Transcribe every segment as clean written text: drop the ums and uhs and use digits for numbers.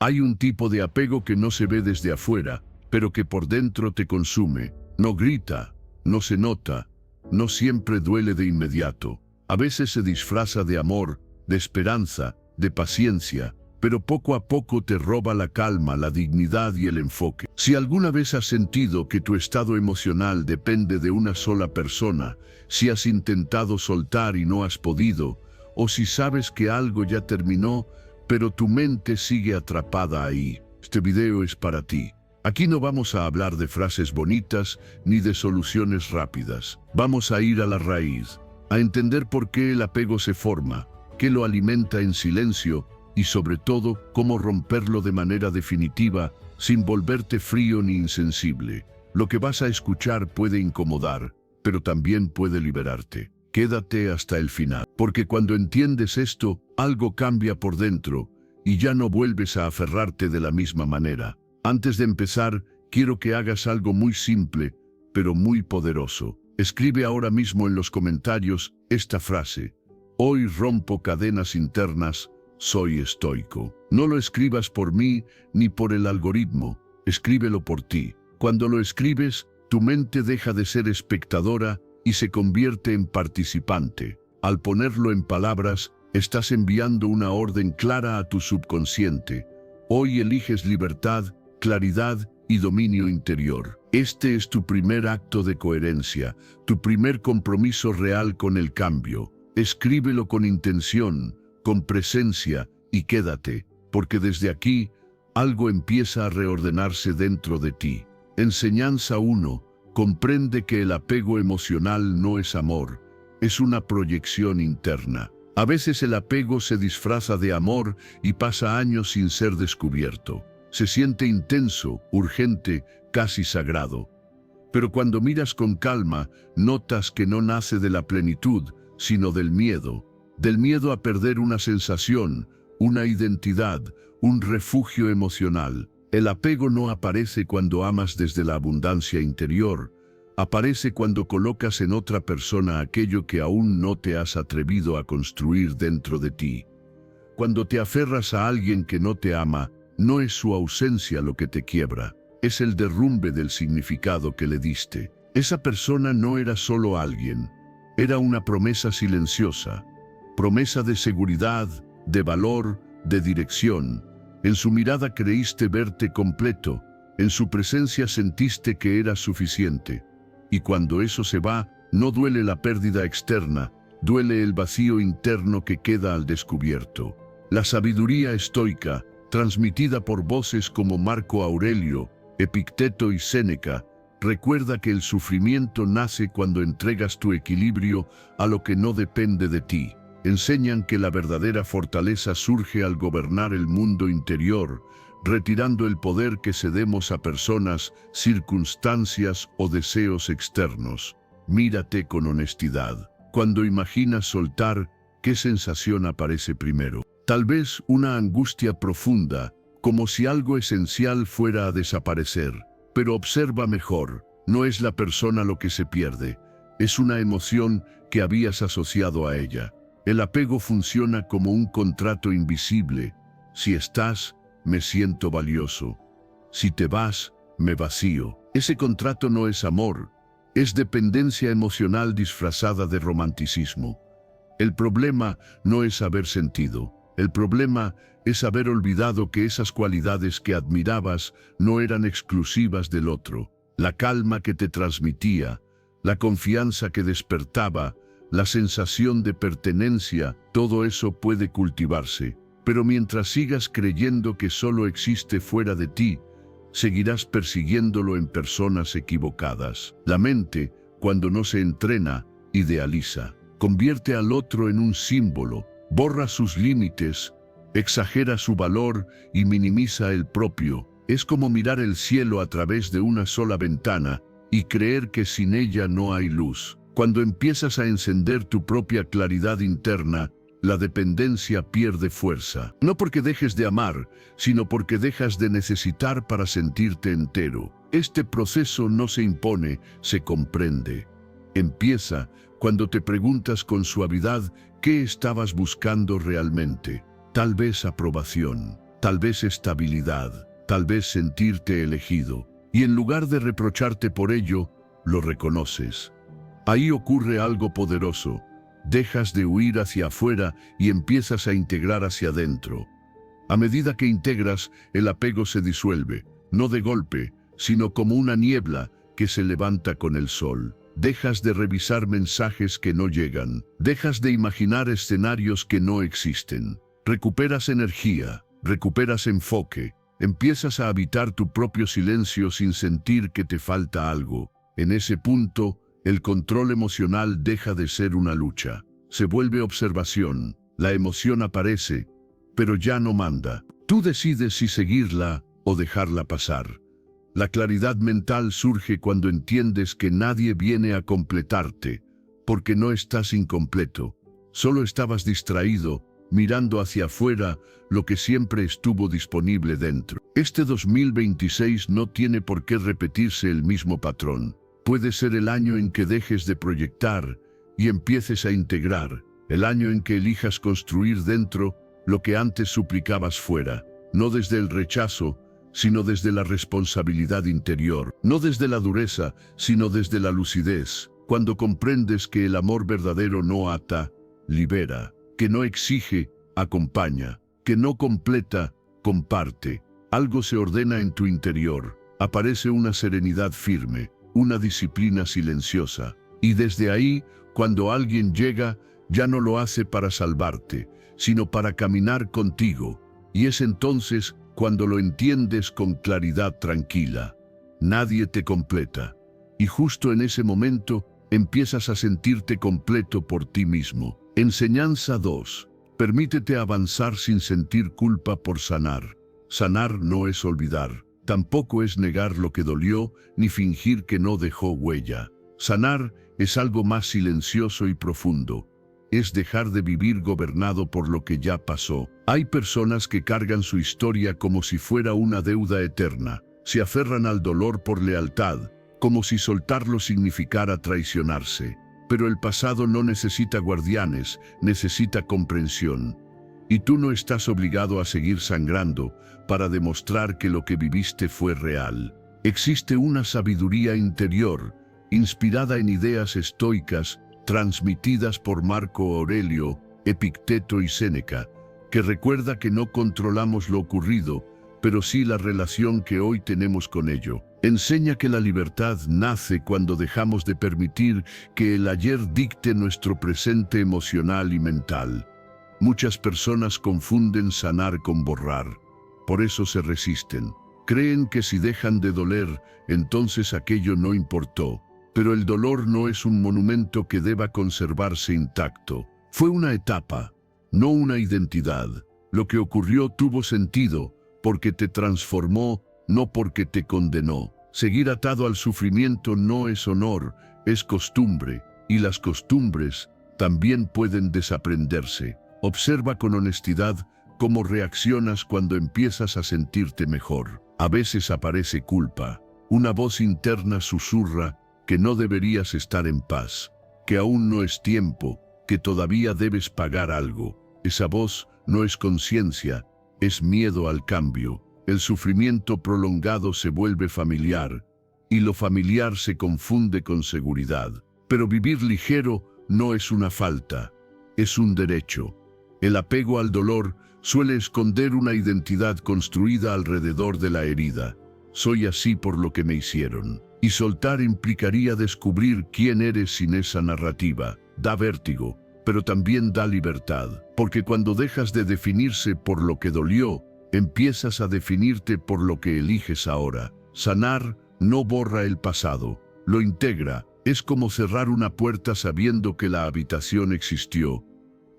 Hay un tipo de apego que no se ve desde afuera, pero que por dentro te consume. No grita, no se nota, no siempre duele de inmediato. A veces se disfraza de amor, de esperanza, de paciencia, pero poco a poco te roba la calma, la dignidad y el enfoque. Si alguna vez has sentido que tu estado emocional depende de una sola persona, si has intentado soltar y no has podido, o si sabes que algo ya terminó, pero tu mente sigue atrapada ahí, este video es para ti. Aquí no vamos a hablar de frases bonitas ni de soluciones rápidas. Vamos a ir a la raíz, a entender por qué el apego se forma, qué lo alimenta en silencio y sobre todo cómo romperlo de manera definitiva sin volverte frío ni insensible. Lo que vas a escuchar puede incomodar, pero también puede liberarte. Quédate hasta el final, porque cuando entiendes esto, algo cambia por dentro y ya no vuelves a aferrarte de la misma manera. Antes de empezar, quiero que hagas algo muy simple, pero muy poderoso. Escribe ahora mismo en los comentarios esta frase: hoy rompo cadenas internas, soy estoico. No lo escribas por mí ni por el algoritmo, escríbelo por ti. Cuando lo escribes, tu mente deja de ser espectadora y se convierte en participante. Al ponerlo en palabras, estás enviando una orden clara a tu subconsciente. Hoy eliges libertad, claridad y dominio interior. Este es tu primer acto de coherencia, tu primer compromiso real con el cambio. Escríbelo con intención, con presencia y quédate, porque desde aquí algo empieza a reordenarse dentro de ti. Enseñanza 1. Comprende que el apego emocional no es amor, es una proyección interna. A veces el apego se disfraza de amor y pasa años sin ser descubierto. Se siente intenso, urgente, casi sagrado. Pero cuando miras con calma, notas que no nace de la plenitud, sino del miedo a perder una sensación, una identidad, un refugio emocional. El apego no aparece cuando amas desde la abundancia interior, aparece cuando colocas en otra persona aquello que aún no te has atrevido a construir dentro de ti. Cuando te aferras a alguien que no te ama, no es su ausencia lo que te quiebra, es el derrumbe del significado que le diste. Esa persona no era solo alguien, era una promesa silenciosa, promesa de seguridad, de valor, de dirección. En su mirada creíste verte completo, en su presencia sentiste que eras suficiente. Y cuando eso se va, no duele la pérdida externa, duele el vacío interno que queda al descubierto. La sabiduría estoica, transmitida por voces como Marco Aurelio, Epicteto y Séneca, recuerda que el sufrimiento nace cuando entregas tu equilibrio a lo que no depende de ti. Enseñan que la verdadera fortaleza surge al gobernar el mundo interior, retirando el poder que cedemos a personas, circunstancias o deseos externos. Mírate con honestidad. Cuando imaginas soltar, ¿qué sensación aparece primero? Tal vez una angustia profunda, como si algo esencial fuera a desaparecer. Pero observa mejor, no es la persona lo que se pierde, es una emoción que habías asociado a ella. El apego funciona como un contrato invisible. Si estás, me siento valioso. Si te vas, me vacío. Ese contrato no es amor, es dependencia emocional disfrazada de romanticismo. El problema no es haber sentido, el problema es haber olvidado que esas cualidades que admirabas no eran exclusivas del otro. La calma que te transmitía, la confianza que despertaba, la sensación de pertenencia, todo eso puede cultivarse. Pero mientras sigas creyendo que solo existe fuera de ti, seguirás persiguiéndolo en personas equivocadas. La mente, cuando no se entrena, idealiza. Convierte al otro en un símbolo, borra sus límites, exagera su valor y minimiza el propio. Es como mirar el cielo a través de una sola ventana y creer que sin ella no hay luz. Cuando empiezas a encender tu propia claridad interna, la dependencia pierde fuerza. No porque dejes de amar, sino porque dejas de necesitar para sentirte entero. Este proceso no se impone, se comprende. Empieza cuando te preguntas con suavidad qué estabas buscando realmente. Tal vez aprobación, tal vez estabilidad, tal vez sentirte elegido. Y en lugar de reprocharte por ello, lo reconoces. Ahí ocurre algo poderoso. Dejas de huir hacia afuera y empiezas a integrar hacia adentro. A medida que integras, el apego se disuelve, no de golpe, sino como una niebla que se levanta con el sol. Dejas de revisar mensajes que no llegan. Dejas de imaginar escenarios que no existen. Recuperas energía, recuperas enfoque. Empiezas a habitar tu propio silencio sin sentir que te falta algo. En ese punto, el control emocional deja de ser una lucha. Se vuelve observación. La emoción aparece, pero ya no manda. Tú decides si seguirla o dejarla pasar. La claridad mental surge cuando entiendes que nadie viene a completarte, porque no estás incompleto. Solo estabas distraído, mirando hacia afuera lo que siempre estuvo disponible dentro. Este 2026 no tiene por qué repetirse el mismo patrón. Puede ser el año en que dejes de proyectar y empieces a integrar, el año en que elijas construir dentro lo que antes suplicabas fuera, no desde el rechazo, sino desde la responsabilidad interior, no desde la dureza, sino desde la lucidez, cuando comprendes que el amor verdadero no ata, libera, que no exige, acompaña, que no completa, comparte. Algo se ordena en tu interior, aparece una serenidad firme, una disciplina silenciosa, y desde ahí, cuando alguien llega, ya no lo hace para salvarte, sino para caminar contigo, y es entonces cuando lo entiendes con claridad tranquila. Nadie te completa, y justo en ese momento empiezas a sentirte completo por ti mismo. Enseñanza 2. Permítete avanzar sin sentir culpa por sanar. Sanar no es olvidar, tampoco es negar lo que dolió, ni fingir que no dejó huella. Sanar es algo más silencioso y profundo. Es dejar de vivir gobernado por lo que ya pasó. Hay personas que cargan su historia como si fuera una deuda eterna. Se aferran al dolor por lealtad, como si soltarlo significara traicionarse. Pero el pasado no necesita guardianes, necesita comprensión. Y tú no estás obligado a seguir sangrando para demostrar que lo que viviste fue real. Existe una sabiduría interior, inspirada en ideas estoicas, transmitidas por Marco Aurelio, Epicteto y Séneca, que recuerda que no controlamos lo ocurrido, pero sí la relación que hoy tenemos con ello. Enseña que la libertad nace cuando dejamos de permitir que el ayer dicte nuestro presente emocional y mental. Muchas personas confunden sanar con borrar, por eso se resisten. Creen que si dejan de doler, entonces aquello no importó. Pero el dolor no es un monumento que deba conservarse intacto. Fue una etapa, no una identidad. Lo que ocurrió tuvo sentido porque te transformó, no porque te condenó. Seguir atado al sufrimiento no es honor, es costumbre, y las costumbres también pueden desaprenderse. Observa con honestidad cómo reaccionas cuando empiezas a sentirte mejor. A veces aparece culpa. Una voz interna susurra que no deberías estar en paz, que aún no es tiempo, que todavía debes pagar algo. Esa voz no es conciencia, es miedo al cambio. El sufrimiento prolongado se vuelve familiar, y lo familiar se confunde con seguridad. Pero vivir ligero no es una falta, es un derecho. El apego al dolor suele esconder una identidad construida alrededor de la herida. Soy así por lo que me hicieron. Y soltar implicaría descubrir quién eres sin esa narrativa. Da vértigo, pero también da libertad. Porque cuando dejas de definirse por lo que dolió, empiezas a definirte por lo que eliges ahora. Sanar no borra el pasado, lo integra. Es como cerrar una puerta sabiendo que la habitación existió,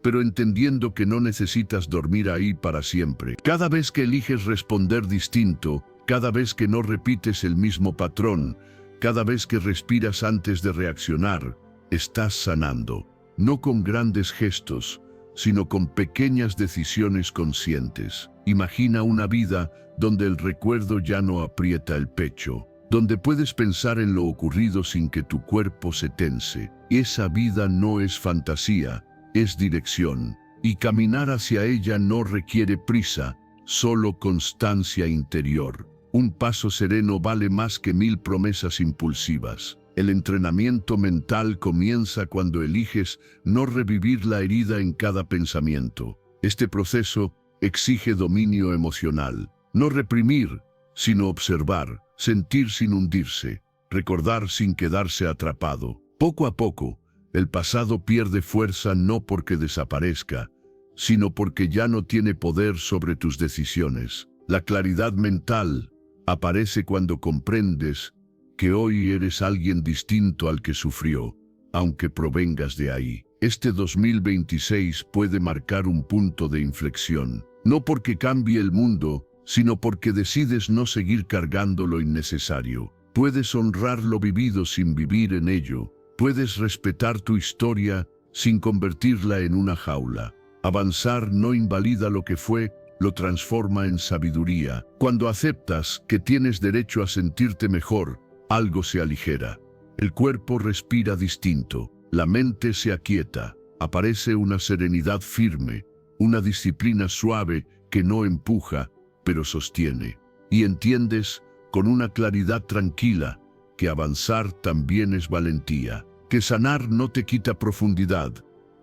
pero entendiendo que no necesitas dormir ahí para siempre. Cada vez que eliges responder distinto, cada vez que no repites el mismo patrón, cada vez que respiras antes de reaccionar, estás sanando. No con grandes gestos, sino con pequeñas decisiones conscientes. Imagina una vida donde el recuerdo ya no aprieta el pecho, donde puedes pensar en lo ocurrido sin que tu cuerpo se tense. Esa vida no es fantasía, es dirección, y caminar hacia ella no requiere prisa, solo constancia interior. Un paso sereno vale más que 1000 promesas impulsivas. El entrenamiento mental comienza cuando eliges no revivir la herida en cada pensamiento. Este proceso exige dominio emocional. No reprimir, sino observar, sentir sin hundirse, recordar sin quedarse atrapado. Poco a poco, el pasado pierde fuerza no porque desaparezca, sino porque ya no tiene poder sobre tus decisiones. La claridad mental aparece cuando comprendes que hoy eres alguien distinto al que sufrió, aunque provengas de ahí. Este 2026 puede marcar un punto de inflexión, no porque cambie el mundo, sino porque decides no seguir cargando lo innecesario. Puedes honrar lo vivido sin vivir en ello. Puedes respetar tu historia sin convertirla en una jaula. Avanzar no invalida lo que fue, lo transforma en sabiduría. Cuando aceptas que tienes derecho a sentirte mejor, algo se aligera. El cuerpo respira distinto, la mente se aquieta, aparece una serenidad firme, una disciplina suave que no empuja, pero sostiene. Y entiendes, con una claridad tranquila, que avanzar también es valentía, que sanar no te quita profundidad,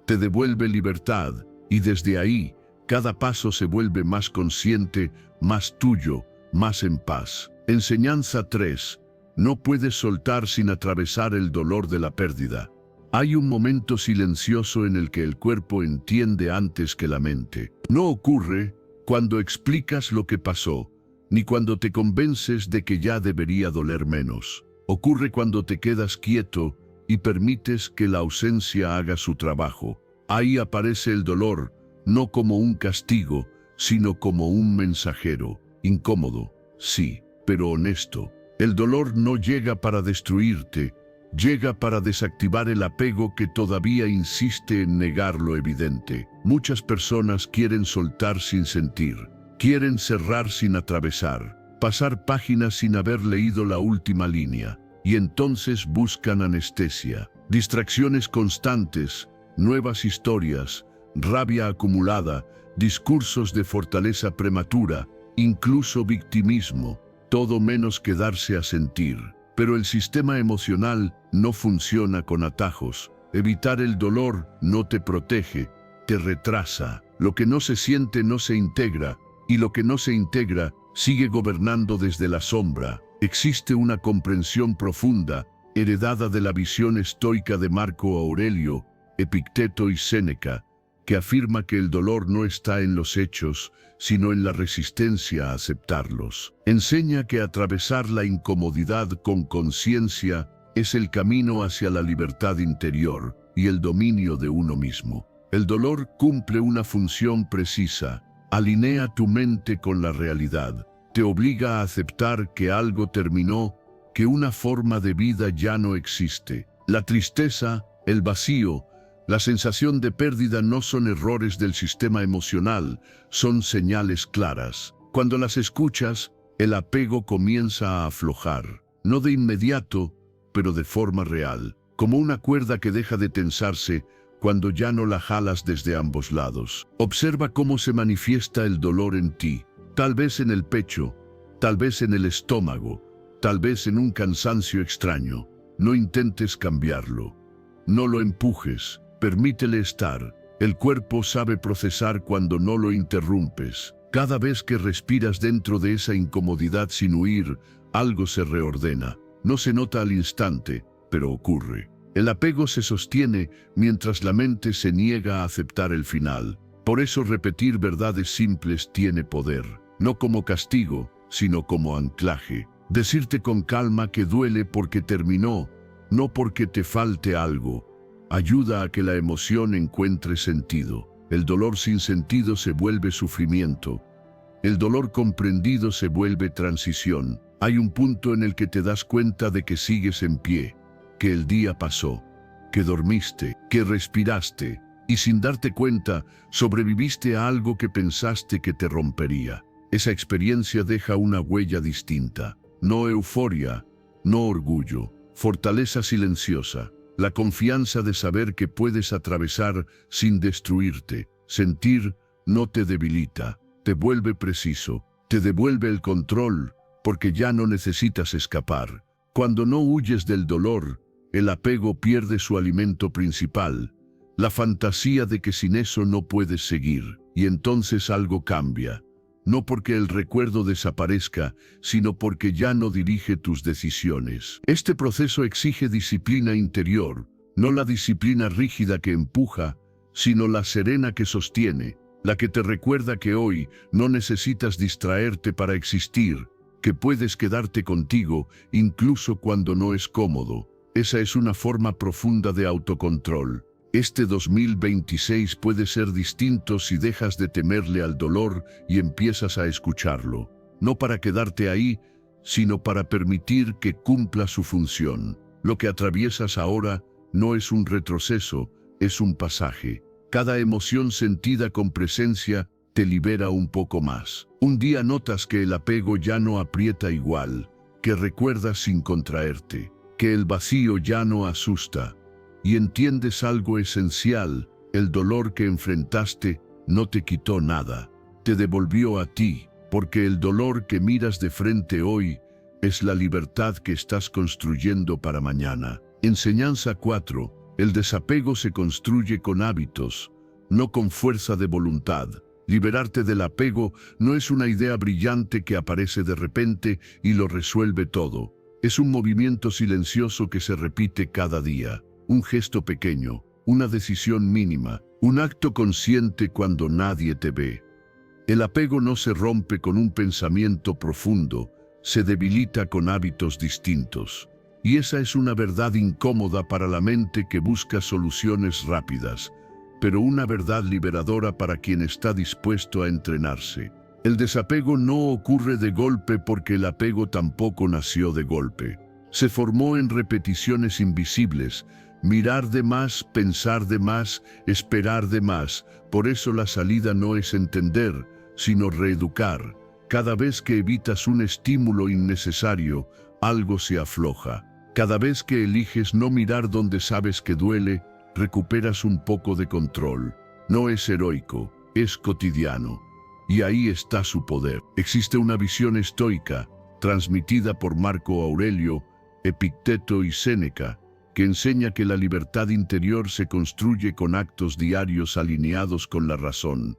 te devuelve libertad, y desde ahí, cada paso se vuelve más consciente, más tuyo, más en paz. Enseñanza 3. No puedes soltar sin atravesar el dolor de la pérdida. Hay un momento silencioso en el que el cuerpo entiende antes que la mente. No ocurre cuando explicas lo que pasó, ni cuando te convences de que ya debería doler menos. Ocurre cuando te quedas quieto y permites que la ausencia haga su trabajo. Ahí aparece el dolor, no como un castigo, sino como un mensajero. Incómodo, sí, pero honesto. El dolor no llega para destruirte, llega para desactivar el apego que todavía insiste en negar lo evidente. Muchas personas quieren soltar sin sentir, quieren cerrar sin atravesar, pasar páginas sin haber leído la última línea, y entonces buscan anestesia, distracciones constantes, nuevas historias, rabia acumulada, discursos de fortaleza prematura, incluso victimismo, todo menos quedarse a sentir. Pero el sistema emocional no funciona con atajos. Evitar el dolor no te protege, te retrasa. Lo que no se siente no se integra, y lo que no se integra sigue gobernando desde la sombra. Existe una comprensión profunda, heredada de la visión estoica de Marco Aurelio, Epicteto y Séneca, que afirma que el dolor no está en los hechos, sino en la resistencia a aceptarlos. Enseña que atravesar la incomodidad con conciencia es el camino hacia la libertad interior y el dominio de uno mismo. El dolor cumple una función precisa, alinea tu mente con la realidad, te obliga a aceptar que algo terminó, que una forma de vida ya no existe. La tristeza, el vacío, la sensación de pérdida no son errores del sistema emocional, son señales claras. Cuando las escuchas, el apego comienza a aflojar, no de inmediato, pero de forma real, como una cuerda que deja de tensarse cuando ya no la jalas desde ambos lados. Observa cómo se manifiesta el dolor en ti, tal vez en el pecho, tal vez en el estómago, tal vez en un cansancio extraño. No intentes cambiarlo, no lo empujes. Permítele estar. El cuerpo sabe procesar cuando no lo interrumpes. Cada vez que respiras dentro de esa incomodidad sin huir, algo se reordena. No se nota al instante, pero ocurre. El apego se sostiene mientras la mente se niega a aceptar el final. Por eso repetir verdades simples tiene poder. No como castigo, sino como anclaje. Decirte con calma que duele porque terminó, no porque te falte algo. Ayuda a que la emoción encuentre sentido. El dolor sin sentido se vuelve sufrimiento. El dolor comprendido se vuelve transición. Hay un punto en el que te das cuenta de que sigues en pie, que el día pasó, que dormiste, que respiraste, y sin darte cuenta, sobreviviste a algo que pensaste que te rompería. Esa experiencia deja una huella distinta. No euforia, no orgullo, fortaleza silenciosa. La confianza de saber que puedes atravesar sin destruirte. Sentir no te debilita, te vuelve preciso, te devuelve el control, porque ya no necesitas escapar. Cuando no huyes del dolor, el apego pierde su alimento principal, la fantasía de que sin eso no puedes seguir, y entonces algo cambia. No porque el recuerdo desaparezca, sino porque ya no dirige tus decisiones. Este proceso exige disciplina interior, no la disciplina rígida que empuja, sino la serena que sostiene, la que te recuerda que hoy no necesitas distraerte para existir, que puedes quedarte contigo incluso cuando no es cómodo. Esa es una forma profunda de autocontrol. Este 2026 puede ser distinto si dejas de temerle al dolor y empiezas a escucharlo, no para quedarte ahí, sino para permitir que cumpla su función. Lo que atraviesas ahora no es un retroceso, es un pasaje. Cada emoción sentida con presencia te libera un poco más. Un día notas que el apego ya no aprieta igual, que recuerdas sin contraerte, que el vacío ya no asusta, y entiendes algo esencial: el dolor que enfrentaste no te quitó nada, te devolvió a ti, porque el dolor que miras de frente hoy es la libertad que estás construyendo para mañana. Enseñanza 4. El desapego se construye con hábitos, no con fuerza de voluntad. Liberarte del apego no es una idea brillante que aparece de repente y lo resuelve todo. Es un movimiento silencioso que se repite cada día. Un gesto pequeño, una decisión mínima, un acto consciente cuando nadie te ve. El apego no se rompe con un pensamiento profundo, se debilita con hábitos distintos. Y esa es una verdad incómoda para la mente que busca soluciones rápidas, pero una verdad liberadora para quien está dispuesto a entrenarse. El desapego no ocurre de golpe porque el apego tampoco nació de golpe. Se formó en repeticiones invisibles: mirar de más, pensar de más, esperar de más. Por eso la salida no es entender, sino reeducar. Cada vez que evitas un estímulo innecesario, algo se afloja. Cada vez que eliges no mirar donde sabes que duele, recuperas un poco de control. No es heroico, es cotidiano. Y ahí está su poder. Existe una visión estoica, transmitida por Marco Aurelio, Epicteto y Séneca, que enseña que la libertad interior se construye con actos diarios alineados con la razón.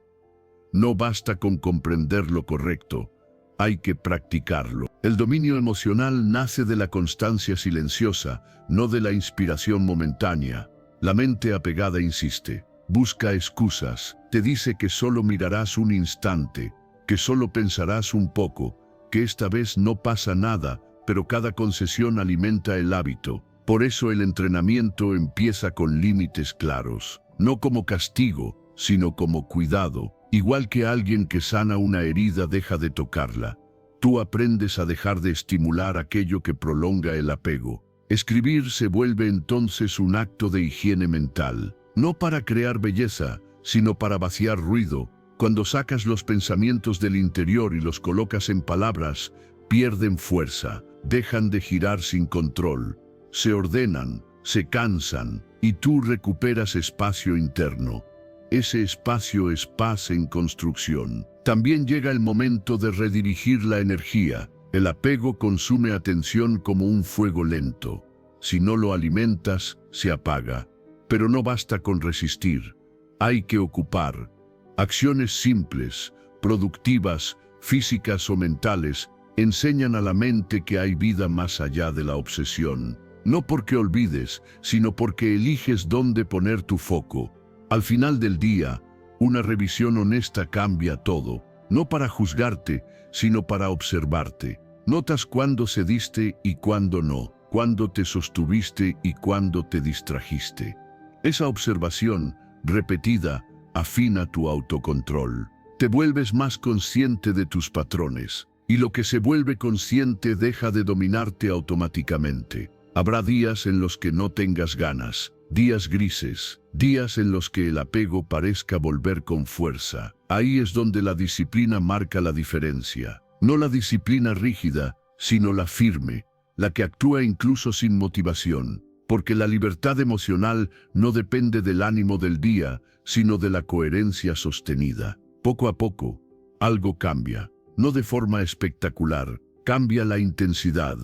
No basta con comprender lo correcto, hay que practicarlo. El dominio emocional nace de la constancia silenciosa, no de la inspiración momentánea. La mente apegada insiste, busca excusas, te dice que solo mirarás un instante, que solo pensarás un poco, que esta vez no pasa nada, pero cada concesión alimenta el hábito. Por eso el entrenamiento empieza con límites claros, no como castigo, sino como cuidado. Igual que alguien que sana una herida deja de tocarla, tú aprendes a dejar de estimular aquello que prolonga el apego. Escribir se vuelve entonces un acto de higiene mental, no para crear belleza, sino para vaciar ruido. Cuando sacas los pensamientos del interior y los colocas en palabras, pierden fuerza, dejan de girar sin control, se ordenan, se cansan, y tú recuperas espacio interno. Ese espacio es paz en construcción. También llega el momento de redirigir la energía. El apego consume atención como un fuego lento. Si no lo alimentas, se apaga. Pero no basta con resistir. Hay que ocupar. Acciones simples, productivas, físicas o mentales, enseñan a la mente que hay vida más allá de la obsesión. No porque olvides, sino porque eliges dónde poner tu foco. Al final del día, una revisión honesta cambia todo, no para juzgarte, sino para observarte. Notas cuándo cediste y cuándo no, cuándo te sostuviste y cuándo te distrajiste. Esa observación, repetida, afina tu autocontrol. Te vuelves más consciente de tus patrones, y lo que se vuelve consciente deja de dominarte automáticamente. Habrá días en los que no tengas ganas, días grises, días en los que el apego parezca volver con fuerza. Ahí es donde la disciplina marca la diferencia. No la disciplina rígida, sino la firme, la que actúa incluso sin motivación. Porque la libertad emocional no depende del ánimo del día, sino de la coherencia sostenida. Poco a poco, algo cambia. No de forma espectacular, cambia la intensidad,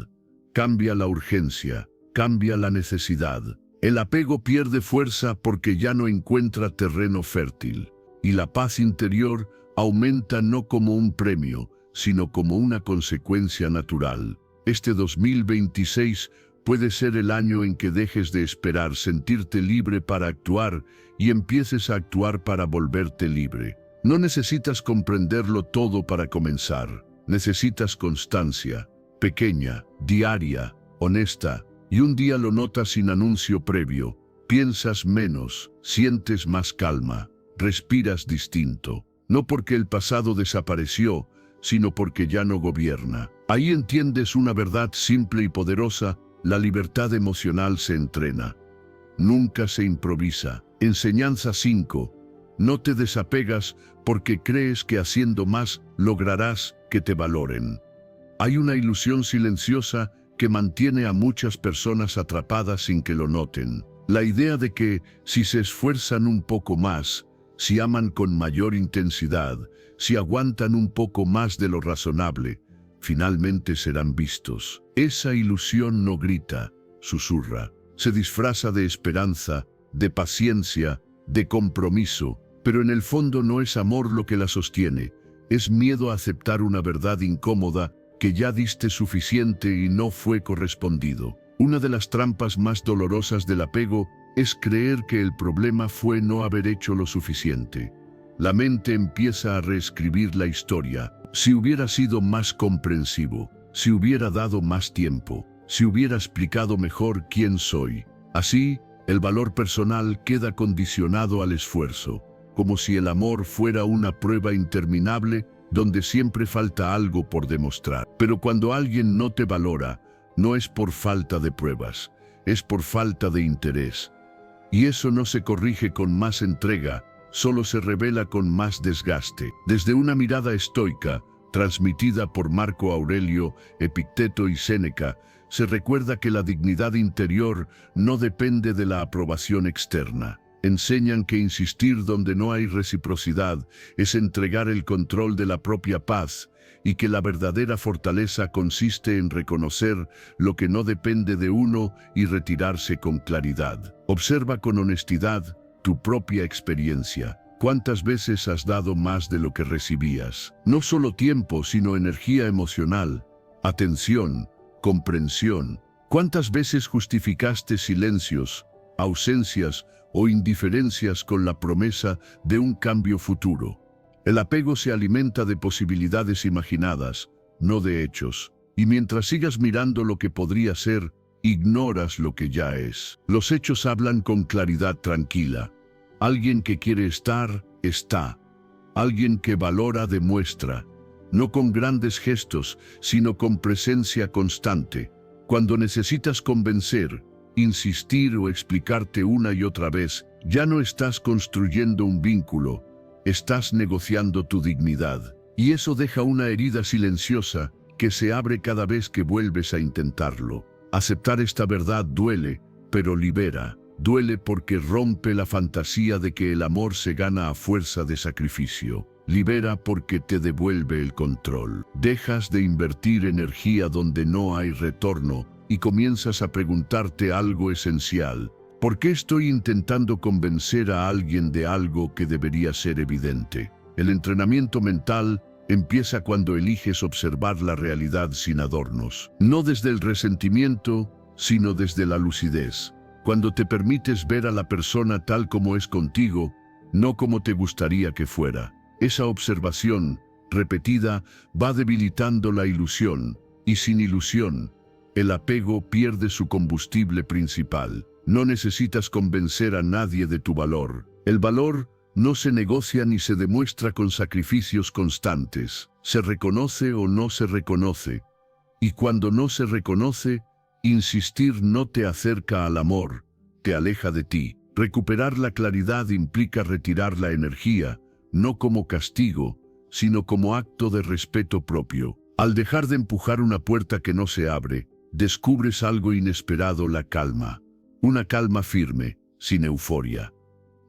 cambia la urgencia, cambia la necesidad. El apego pierde fuerza porque ya no encuentra terreno fértil, y la paz interior aumenta no como un premio, sino como una consecuencia natural. Este 2026 puede ser el año en que dejes de esperar sentirte libre para actuar y empieces a actuar para volverte libre. No necesitas comprenderlo todo para comenzar. Necesitas constancia, pequeña, diaria, honesta, y un día lo notas sin anuncio previo. Piensas menos, sientes más calma, respiras distinto. No porque el pasado desapareció, sino porque ya no gobierna. Ahí entiendes una verdad simple y poderosa: la libertad emocional se entrena. Nunca se improvisa. Enseñanza 5. No te desapegas porque crees que haciendo más lograrás que te valoren. Hay una ilusión silenciosa que mantiene a muchas personas atrapadas sin que lo noten. La idea de que si se esfuerzan un poco más, si aman con mayor intensidad, si aguantan un poco más de lo razonable, finalmente serán vistos. Esa ilusión no grita, susurra. Se disfraza de esperanza, de paciencia, de compromiso, pero en el fondo no es amor lo que la sostiene. Es miedo a aceptar una verdad incómoda, que ya diste suficiente y no fue correspondido. Una de las trampas más dolorosas del apego es creer que el problema fue no haber hecho lo suficiente. La mente empieza a reescribir la historia. Si hubiera sido más comprensivo, si hubiera dado más tiempo, si hubiera explicado mejor quién soy. Así, el valor personal queda condicionado al esfuerzo, como si el amor fuera una prueba interminable donde siempre falta algo por demostrar. Pero cuando alguien no te valora, no es por falta de pruebas, es por falta de interés. Y eso no se corrige con más entrega, solo se revela con más desgaste. Desde una mirada estoica, transmitida por Marco Aurelio, Epicteto y Séneca, se recuerda que la dignidad interior no depende de la aprobación externa. Enseñan que insistir donde no hay reciprocidad es entregar el control de la propia paz, y que la verdadera fortaleza consiste en reconocer lo que no depende de uno y retirarse con claridad. Observa con honestidad tu propia experiencia. ¿Cuántas veces has dado más de lo que recibías? No solo tiempo, sino energía emocional, atención, comprensión. ¿Cuántas veces justificaste silencios, ausencias o indiferencias con la promesa de un cambio futuro? El apego se alimenta de posibilidades imaginadas, no de hechos. Y mientras sigas mirando lo que podría ser, ignoras lo que ya es. Los hechos hablan con claridad tranquila. Alguien que quiere estar, está. Alguien que valora, demuestra. No con grandes gestos, sino con presencia constante. Cuando necesitas convencer, insistir o explicarte una y otra vez, ya no estás construyendo un vínculo, estás negociando tu dignidad. Y eso deja una herida silenciosa que se abre cada vez que vuelves a intentarlo. Aceptar esta verdad duele, pero libera. Duele porque rompe la fantasía de que el amor se gana a fuerza de sacrificio. Libera porque te devuelve el control. Dejas de invertir energía donde no hay retorno y comienzas a preguntarte algo esencial. ¿Por qué estoy intentando convencer a alguien de algo que debería ser evidente? El entrenamiento mental empieza cuando eliges observar la realidad sin adornos. No desde el resentimiento, sino desde la lucidez. Cuando te permites ver a la persona tal como es contigo, no como te gustaría que fuera. Esa observación, repetida, va debilitando la ilusión, y sin ilusión, el apego pierde su combustible principal. No necesitas convencer a nadie de tu valor. El valor no se negocia ni se demuestra con sacrificios constantes. Se reconoce o no se reconoce. Y cuando no se reconoce, insistir no te acerca al amor, te aleja de ti. Recuperar la claridad implica retirar la energía, no como castigo, sino como acto de respeto propio. Al dejar de empujar una puerta que no se abre, descubres algo inesperado: la calma. Una calma firme, sin euforia.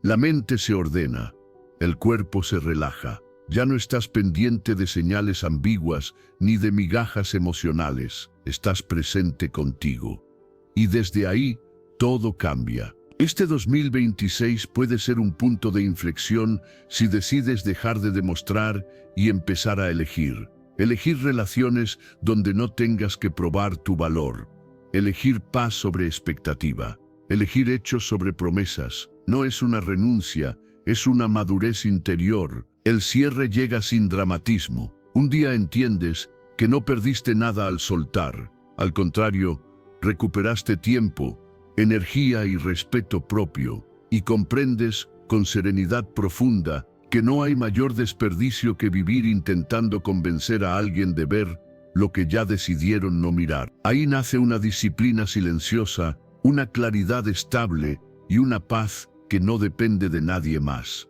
La mente se ordena, el cuerpo se relaja. Ya no estás pendiente de señales ambiguas ni de migajas emocionales. Estás presente contigo. Y desde ahí, todo cambia. Este 2026 puede ser un punto de inflexión si decides dejar de demostrar y empezar a elegir. Elegir relaciones donde no tengas que probar tu valor. Elegir paz sobre expectativa. Elegir hechos sobre promesas. No es una renuncia, es una madurez interior. El cierre llega sin dramatismo. Un día entiendes que no perdiste nada al soltar. Al contrario, recuperaste tiempo, energía y respeto propio, y comprendes con serenidad profunda que no hay mayor desperdicio que vivir intentando convencer a alguien de ver lo que ya decidieron no mirar. Ahí nace una disciplina silenciosa, una claridad estable y una paz que no depende de nadie más.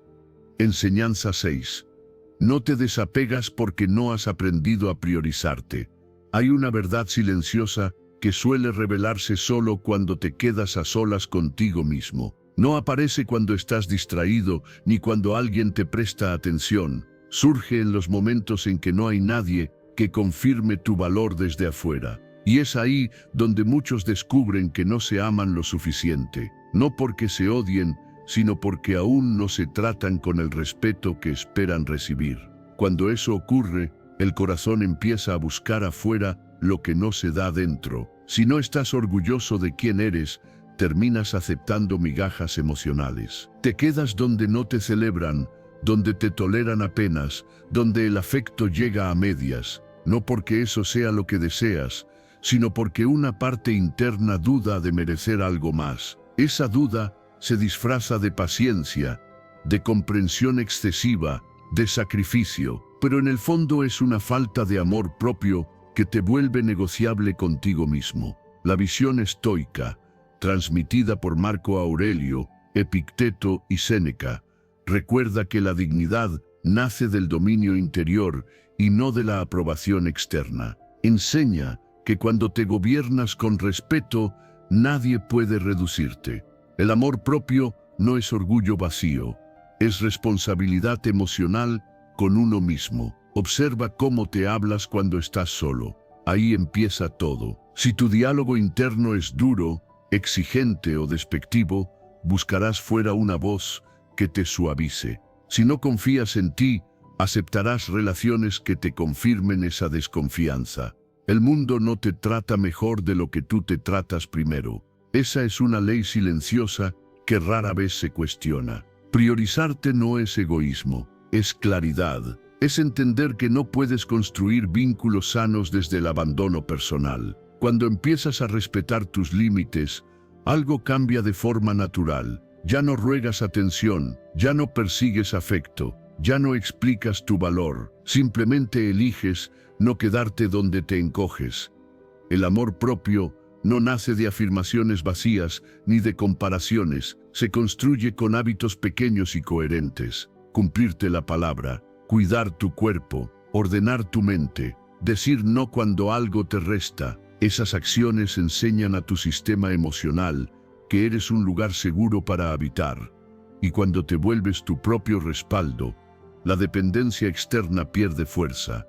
Enseñanza 6. No te desapegas porque no has aprendido a priorizarte. Hay una verdad silenciosa que suele revelarse solo cuando te quedas a solas contigo mismo. No aparece cuando estás distraído ni cuando alguien te presta atención. Surge en los momentos en que no hay nadie que confirme tu valor desde afuera. Y es ahí donde muchos descubren que no se aman lo suficiente. No porque se odien, sino porque aún no se tratan con el respeto que esperan recibir. Cuando eso ocurre, el corazón empieza a buscar afuera lo que no se da dentro. Si no estás orgulloso de quién eres, terminas aceptando migajas emocionales. Te quedas donde no te celebran, donde te toleran apenas, donde el afecto llega a medias, no porque eso sea lo que deseas, sino porque una parte interna duda de merecer algo más. Esa duda se disfraza de paciencia, de comprensión excesiva, de sacrificio, pero en el fondo es una falta de amor propio que te vuelve negociable contigo mismo. La visión estoica, transmitida por Marco Aurelio, Epicteto y Séneca, recuerda que la dignidad nace del dominio interior y no de la aprobación externa. Enseña que cuando te gobiernas con respeto, nadie puede reducirte. El amor propio no es orgullo vacío, es responsabilidad emocional con uno mismo. Observa cómo te hablas cuando estás solo. Ahí empieza todo. Si tu diálogo interno es duro, exigente o despectivo, buscarás fuera una voz que te suavice. Si no confías en ti, aceptarás relaciones que te confirmen esa desconfianza. El mundo no te trata mejor de lo que tú te tratas primero. Esa es una ley silenciosa que rara vez se cuestiona. Priorizarte no es egoísmo, es claridad. Es entender que no puedes construir vínculos sanos desde el abandono personal. Cuando empiezas a respetar tus límites, algo cambia de forma natural. Ya no ruegas atención, ya no persigues afecto, ya no explicas tu valor. Simplemente eliges no quedarte donde te encoges. El amor propio no nace de afirmaciones vacías ni de comparaciones. Se construye con hábitos pequeños y coherentes. Cumplirte la palabra, cuidar tu cuerpo, ordenar tu mente, decir no cuando algo te resta. Esas acciones enseñan a tu sistema emocional que eres un lugar seguro para habitar. Y cuando te vuelves tu propio respaldo, la dependencia externa pierde fuerza.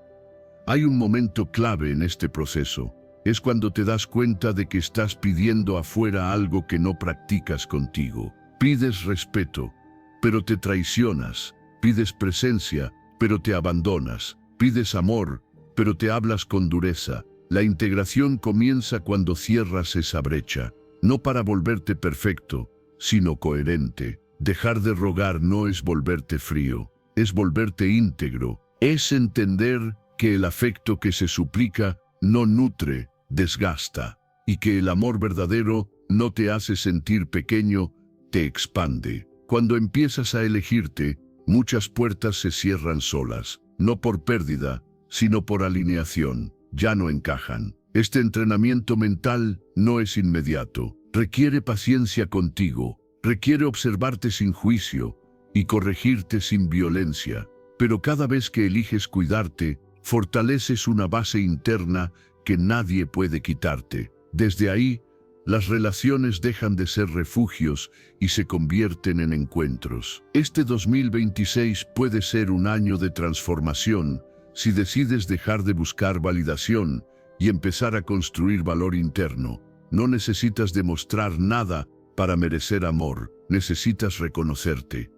Hay un momento clave en este proceso. Es cuando te das cuenta de que estás pidiendo afuera algo que no practicas contigo. Pides respeto, pero te traicionas. Pides presencia, pero te abandonas. Pides amor, pero te hablas con dureza. La integración comienza cuando cierras esa brecha, no para volverte perfecto, sino coherente. Dejar de rogar no es volverte frío, es volverte íntegro. Es entender que el afecto que se suplica no nutre, desgasta, y que el amor verdadero no te hace sentir pequeño, te expande. Cuando empiezas a elegirte, muchas puertas se cierran solas, no por pérdida, sino por alineación. Ya no encajan. Este entrenamiento mental no es inmediato. Requiere paciencia contigo, requiere observarte sin juicio y corregirte sin violencia. Pero cada vez que eliges cuidarte, fortaleces una base interna que nadie puede quitarte. Desde ahí, Las relaciones dejan de ser refugios y se convierten en encuentros. Este 2026 puede ser un año de transformación si decides dejar de buscar validación y empezar a construir valor interno. No necesitas demostrar nada para merecer amor, necesitas reconocerte.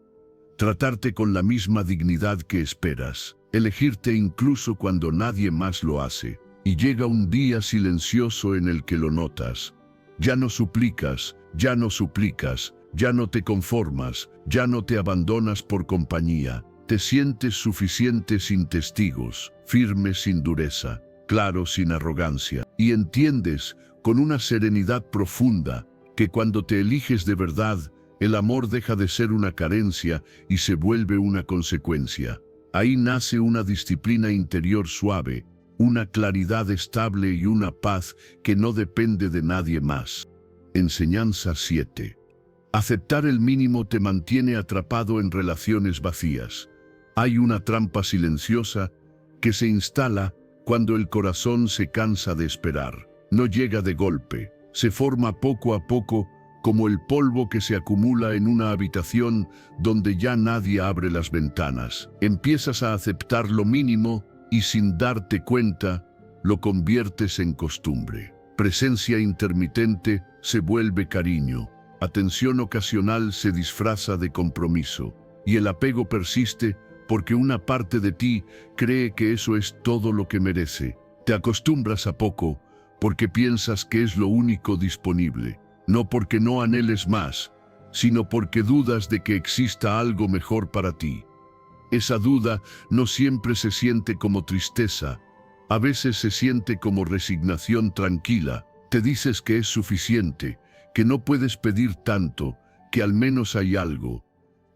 Tratarte con la misma dignidad que esperas, elegirte incluso cuando nadie más lo hace. Y llega un día silencioso en el que lo notas. Ya no suplicas, ya no suplicas, ya no te conformas, ya no te abandonas por compañía. Te sientes suficiente sin testigos, firme sin dureza, claro sin arrogancia. Y entiendes, con una serenidad profunda, que cuando te eliges de verdad, el amor deja de ser una carencia y se vuelve una consecuencia. Ahí nace una disciplina interior suave, una claridad estable y una paz que no depende de nadie más. Enseñanza 7. Aceptar el mínimo te mantiene atrapado en relaciones vacías. Hay una trampa silenciosa que se instala cuando el corazón se cansa de esperar. No llega de golpe, se forma poco a poco como el polvo que se acumula en una habitación donde ya nadie abre las ventanas. Empiezas a aceptar lo mínimo y sin darte cuenta, lo conviertes en costumbre. Presencia intermitente se vuelve cariño. Atención ocasional se disfraza de compromiso. Y el apego persiste porque una parte de ti cree que eso es todo lo que merece. Te acostumbras a poco porque piensas que es lo único disponible. No porque no anheles más, sino porque dudas de que exista algo mejor para ti. Esa duda no siempre se siente como tristeza, a veces se siente como resignación tranquila. Te dices que es suficiente, que no puedes pedir tanto, que al menos hay algo.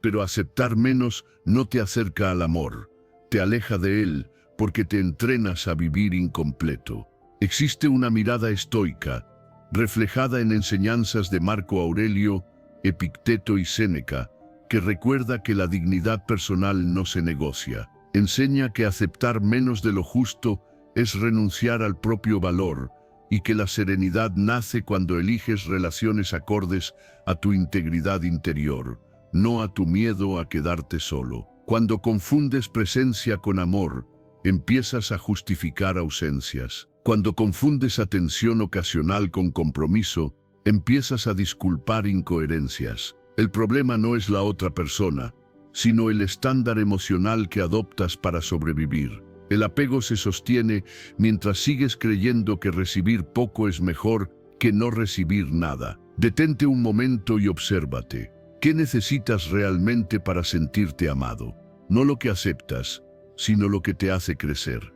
Pero aceptar menos no te acerca al amor, te aleja de él porque te entrenas a vivir incompleto. Existe una mirada estoica, reflejada en enseñanzas de Marco Aurelio, Epicteto y Séneca, que recuerda que la dignidad personal no se negocia. Enseña que aceptar menos de lo justo es renunciar al propio valor y que la serenidad nace cuando eliges relaciones acordes a tu integridad interior, no a tu miedo a quedarte solo. Cuando confundes presencia con amor, empiezas a justificar ausencias. Cuando confundes atención ocasional con compromiso, empiezas a disculpar incoherencias. El problema no es la otra persona, sino el estándar emocional que adoptas para sobrevivir. El apego se sostiene mientras sigues creyendo que recibir poco es mejor que no recibir nada. Detente un momento y obsérvate. ¿Qué necesitas realmente para sentirte amado? No lo que aceptas, sino lo que te hace crecer.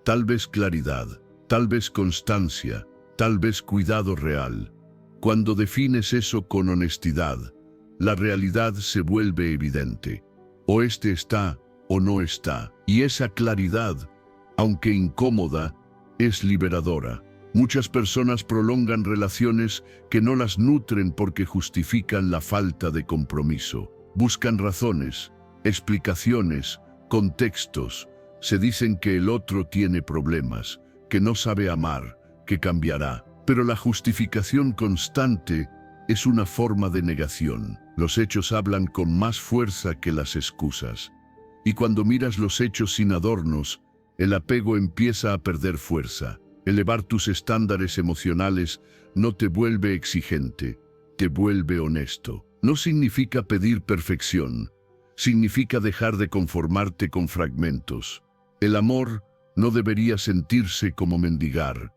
Tal vez claridad, tal vez constancia, tal vez cuidado real. Cuando defines eso con honestidad, la realidad se vuelve evidente. O está o no está. Y esa claridad, aunque incómoda, es liberadora. Muchas personas prolongan relaciones que no las nutren porque justifican la falta de compromiso. Buscan razones, explicaciones, contextos. Se dicen que el otro tiene problemas, que no sabe amar, que cambiará. Pero la justificación constante es una forma de negación. Los hechos hablan con más fuerza que las excusas. Y cuando miras los hechos sin adornos, el apego empieza a perder fuerza. Elevar tus estándares emocionales no te vuelve exigente, te vuelve honesto. No significa pedir perfección, significa dejar de conformarte con fragmentos. El amor no debería sentirse como mendigar,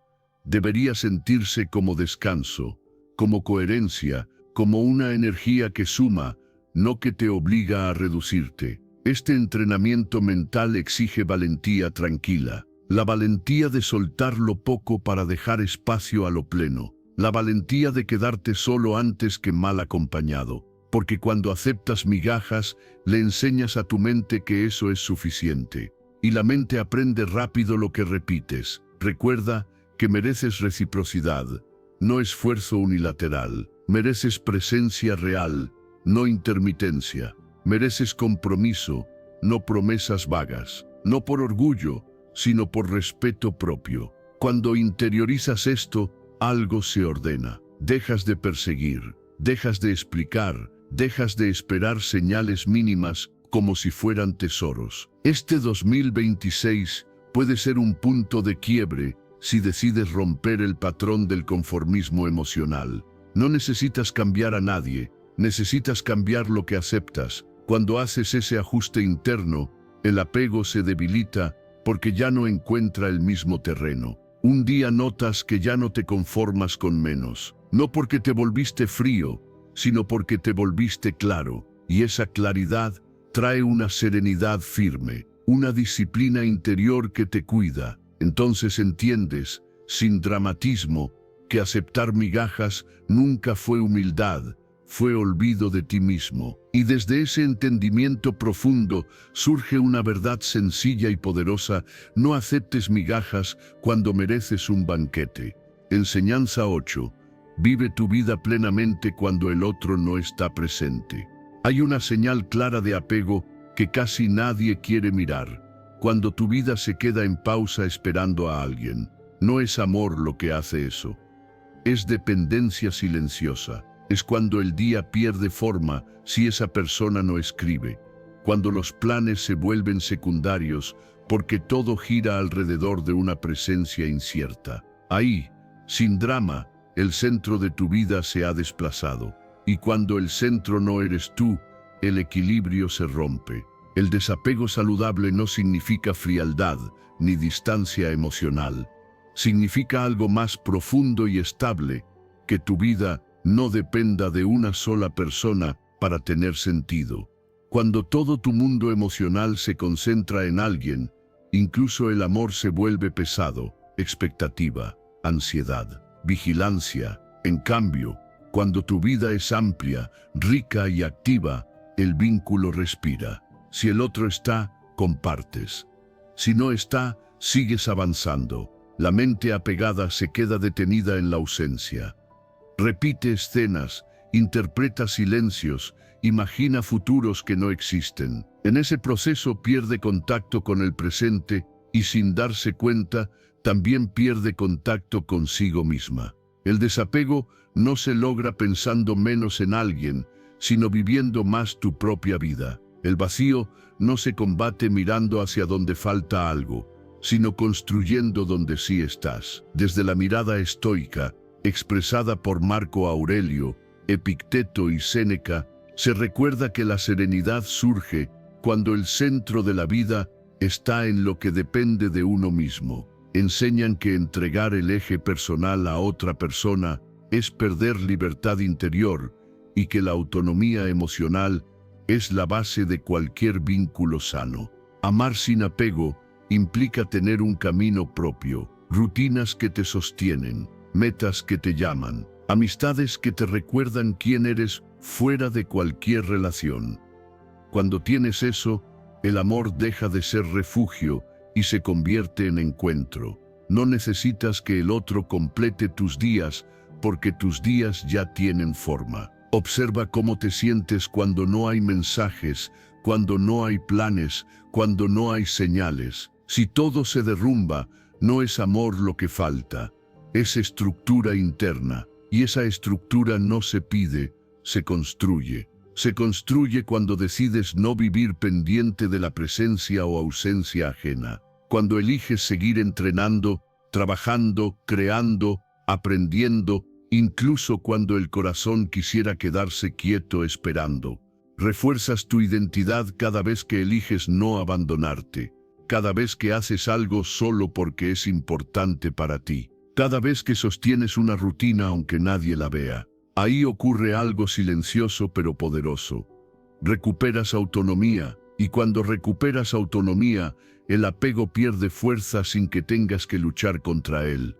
debería sentirse como descanso, como coherencia, como una energía que suma, no que te obliga a reducirte. Este entrenamiento mental exige valentía tranquila, la valentía de soltar lo poco para dejar espacio a lo pleno, la valentía de quedarte solo antes que mal acompañado, porque cuando aceptas migajas, le enseñas a tu mente que eso es suficiente, y la mente aprende rápido lo que repites. Recuerda que mereces reciprocidad, no esfuerzo unilateral, mereces presencia real, no intermitencia. Mereces compromiso, no promesas vagas, no por orgullo, sino por respeto propio. Cuando interiorizas esto, algo se ordena. Dejas de perseguir, dejas de explicar, dejas de esperar señales mínimas como si fueran tesoros. Este 2026 puede ser un punto de quiebre si decides romper el patrón del conformismo emocional. No necesitas cambiar a nadie, necesitas cambiar lo que aceptas. Cuando haces ese ajuste interno, el apego se debilita porque ya no encuentra el mismo terreno. Un día notas que ya no te conformas con menos, no porque te volviste frío, sino porque te volviste claro, y esa claridad trae una serenidad firme, una disciplina interior que te cuida. Entonces entiendes, sin dramatismo, que aceptar migajas nunca fue humildad, fue olvido de ti mismo. Y desde ese entendimiento profundo surge una verdad sencilla y poderosa: no aceptes migajas cuando mereces un banquete. Enseñanza 8. Vive tu vida plenamente cuando el otro no está presente. Hay una señal clara de apego que casi nadie quiere mirar. Cuando tu vida se queda en pausa esperando a alguien. No es amor lo que hace eso. Es dependencia silenciosa. Es cuando el día pierde forma si esa persona no escribe. Cuando los planes se vuelven secundarios porque todo gira alrededor de una presencia incierta. Ahí, sin drama, el centro de tu vida se ha desplazado. Y cuando el centro no eres tú, el equilibrio se rompe. El desapego saludable no significa frialdad ni distancia emocional. Significa algo más profundo y estable: que tu vida no dependa de una sola persona para tener sentido. Cuando todo tu mundo emocional se concentra en alguien, incluso el amor se vuelve pesado, expectativa, ansiedad, vigilancia. En cambio, cuando tu vida es amplia, rica y activa, el vínculo respira. Si el otro está, compartes. Si no está, sigues avanzando. La mente apegada se queda detenida en la ausencia. Repite escenas, interpreta silencios, imagina futuros que no existen. En ese proceso pierde contacto con el presente y, sin darse cuenta, también pierde contacto consigo misma. El desapego no se logra pensando menos en alguien, sino viviendo más tu propia vida. El vacío no se combate mirando hacia donde falta algo, sino construyendo donde sí estás. Desde la mirada estoica, expresada por Marco Aurelio, Epicteto y Séneca, se recuerda que la serenidad surge cuando el centro de la vida está en lo que depende de uno mismo. Enseñan que entregar el eje personal a otra persona es perder libertad interior y que la autonomía emocional es la base de cualquier vínculo sano. Amar sin apego implica tener un camino propio, rutinas que te sostienen, metas que te llaman, amistades que te recuerdan quién eres fuera de cualquier relación. Cuando tienes eso, el amor deja de ser refugio y se convierte en encuentro. No necesitas que el otro complete tus días, porque tus días ya tienen forma. Observa cómo te sientes cuando no hay mensajes, cuando no hay planes, cuando no hay señales. Si todo se derrumba, no es amor lo que falta, es estructura interna. Y esa estructura no se pide, se construye. Se construye cuando decides no vivir pendiente de la presencia o ausencia ajena. Cuando eliges seguir entrenando, trabajando, creando, aprendiendo, incluso cuando el corazón quisiera quedarse quieto esperando. Refuerzas tu identidad cada vez que eliges no abandonarte, cada vez que haces algo solo porque es importante para ti, cada vez que sostienes una rutina aunque nadie la vea. Ahí ocurre algo silencioso pero poderoso. Recuperas autonomía, y cuando recuperas autonomía, el apego pierde fuerza sin que tengas que luchar contra él.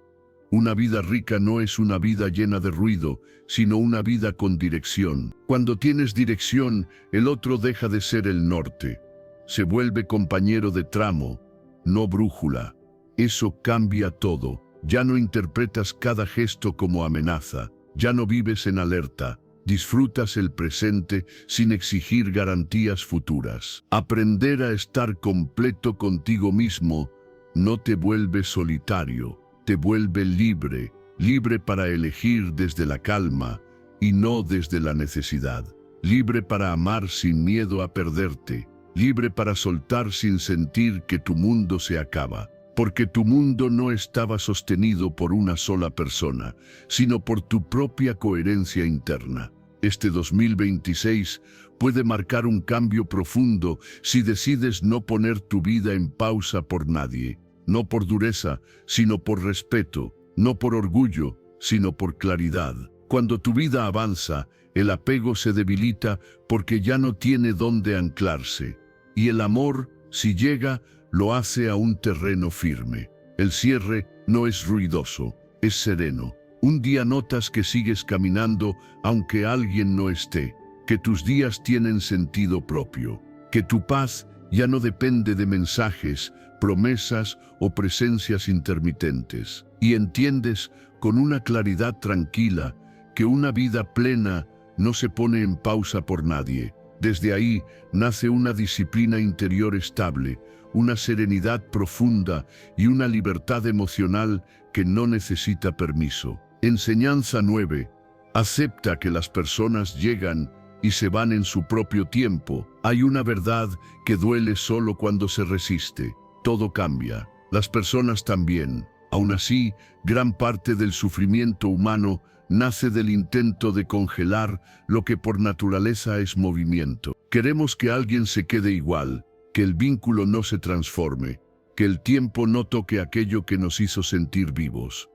Una vida rica no es una vida llena de ruido, sino una vida con dirección. Cuando tienes dirección, el otro deja de ser el norte. Se vuelve compañero de tramo, no brújula. Eso cambia todo. Ya no interpretas cada gesto como amenaza. Ya no vives en alerta. Disfrutas el presente sin exigir garantías futuras. Aprender a estar completo contigo mismo no te vuelve solitario. Te vuelve libre, libre para elegir desde la calma y no desde la necesidad, libre para amar sin miedo a perderte, libre para soltar sin sentir que tu mundo se acaba, porque tu mundo no estaba sostenido por una sola persona, sino por tu propia coherencia interna. Este 2026 puede marcar un cambio profundo si decides no poner tu vida en pausa por nadie, no por dureza, sino por respeto, no por orgullo, sino por claridad. Cuando tu vida avanza, el apego se debilita porque ya no tiene dónde anclarse, y el amor, si llega, lo hace a un terreno firme. El cierre no es ruidoso, es sereno. Un día notas que sigues caminando aunque alguien no esté, que tus días tienen sentido propio, que tu paz ya no depende de mensajes, promesas o presencias intermitentes. Y entiendes con una claridad tranquila que una vida plena no se pone en pausa por nadie. Desde ahí nace una disciplina interior estable, una serenidad profunda y una libertad emocional que no necesita permiso. Enseñanza 9. Acepta que las personas llegan y se van en su propio tiempo. Hay una verdad que duele solo cuando se resiste. Todo cambia. Las personas también. Aún así, gran parte del sufrimiento humano nace del intento de congelar lo que por naturaleza es movimiento. Queremos que alguien se quede igual, que el vínculo no se transforme, que el tiempo no toque aquello que nos hizo sentir vivos.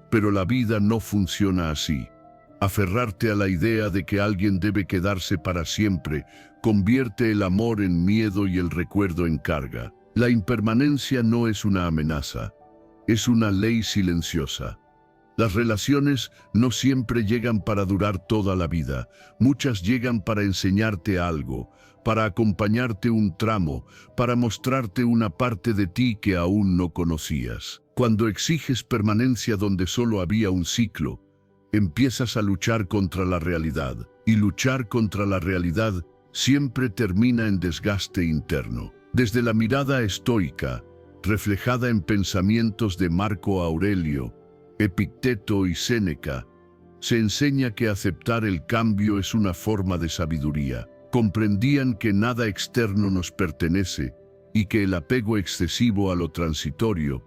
Pero la vida no funciona así. Aferrarte a la idea de que alguien debe quedarse para siempre convierte el amor en miedo y el recuerdo en carga. La impermanencia no es una amenaza, es una ley silenciosa. Las relaciones no siempre llegan para durar toda la vida. Muchas llegan para enseñarte algo, para acompañarte un tramo, para mostrarte una parte de ti que aún no conocías. Cuando exiges permanencia donde solo había un ciclo, empiezas a luchar contra la realidad. Y luchar contra la realidad siempre termina en desgaste interno. Desde la mirada estoica, reflejada en pensamientos de Marco Aurelio, Epicteto y Séneca, se enseña que aceptar el cambio es una forma de sabiduría. Comprendían que nada externo nos pertenece y que el apego excesivo a lo transitorio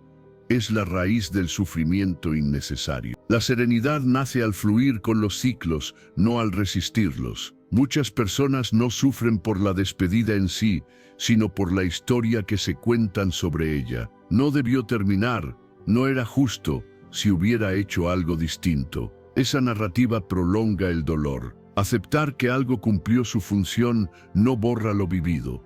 es la raíz del sufrimiento innecesario. La serenidad nace al fluir con los ciclos, no al resistirlos. Muchas personas no sufren por la despedida en sí, sino por la historia que se cuentan sobre ella. No debió terminar, no era justo, si hubiera hecho algo distinto. Esa narrativa prolonga el dolor. Aceptar que algo cumplió su función no borra lo vivido,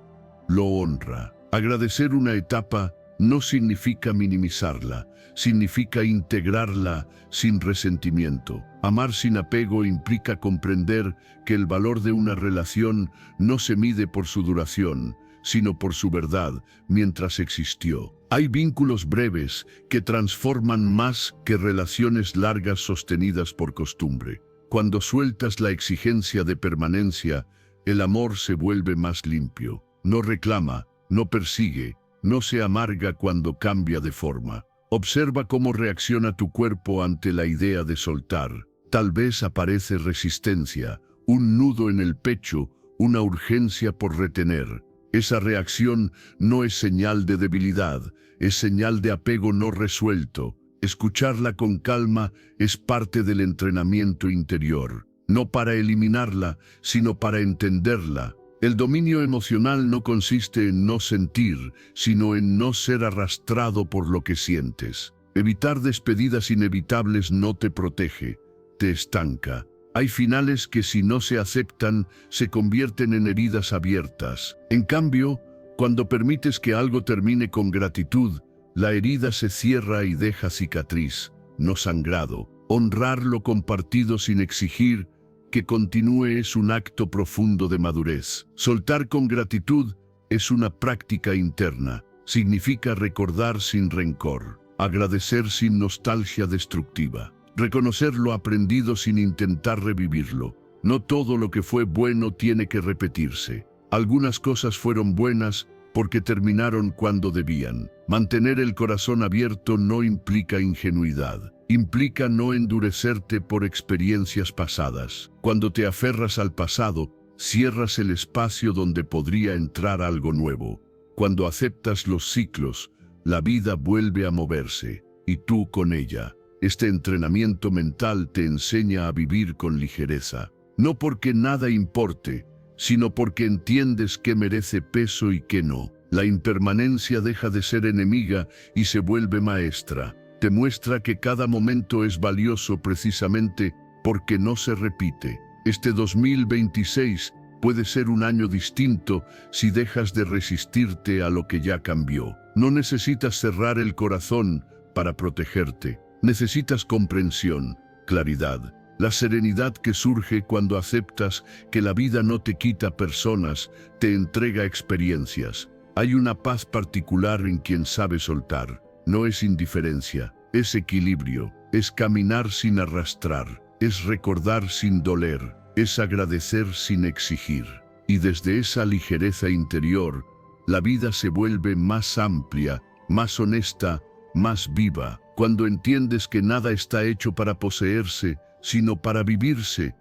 lo honra. Agradecer una etapa no significa minimizarla, significa integrarla sin resentimiento. Amar sin apego implica comprender que el valor de una relación no se mide por su duración, sino por su verdad mientras existió. Hay vínculos breves que transforman más que relaciones largas sostenidas por costumbre. Cuando sueltas la exigencia de permanencia, el amor se vuelve más limpio. No reclama, no persigue, no se amarga cuando cambia de forma. Observa cómo reacciona tu cuerpo ante la idea de soltar. Tal vez aparece resistencia, un nudo en el pecho, una urgencia por retener. Esa reacción no es señal de debilidad, es señal de apego no resuelto. Escucharla con calma es parte del entrenamiento interior, no para eliminarla, sino para entenderla. El dominio emocional no consiste en no sentir, sino en no ser arrastrado por lo que sientes. Evitar despedidas inevitables no te protege, te estanca. Hay finales que si no se aceptan, se convierten en heridas abiertas. En cambio, cuando permites que algo termine con gratitud, la herida se cierra y deja cicatriz, no sangrado. Honrar lo compartido sin exigir que continúe es un acto profundo de madurez. Soltar con gratitud es una práctica interna. Significa recordar sin rencor, agradecer sin nostalgia destructiva, reconocer lo aprendido sin intentar revivirlo. No todo lo que fue bueno tiene que repetirse. Algunas cosas fueron buenas porque terminaron cuando debían. Mantener el corazón abierto no implica ingenuidad. Implica no endurecerte por experiencias pasadas. Cuando te aferras al pasado, cierras el espacio donde podría entrar algo nuevo. Cuando aceptas los ciclos, la vida vuelve a moverse, y tú con ella. Este entrenamiento mental te enseña a vivir con ligereza. No porque nada importe, sino porque entiendes qué merece peso y qué no. La impermanencia deja de ser enemiga y se vuelve maestra. Te muestra que cada momento es valioso precisamente porque no se repite. Este 2026 puede ser un año distinto si dejas de resistirte a lo que ya cambió. No necesitas cerrar el corazón para protegerte. Necesitas comprensión, claridad, la serenidad que surge cuando aceptas que la vida no te quita personas, te entrega experiencias. Hay una paz particular en quien sabe soltar. No es indiferencia, es equilibrio, es caminar sin arrastrar, es recordar sin doler, es agradecer sin exigir. Y desde esa ligereza interior, la vida se vuelve más amplia, más honesta, más viva. Cuando entiendes que nada está hecho para poseerse, sino para vivirse,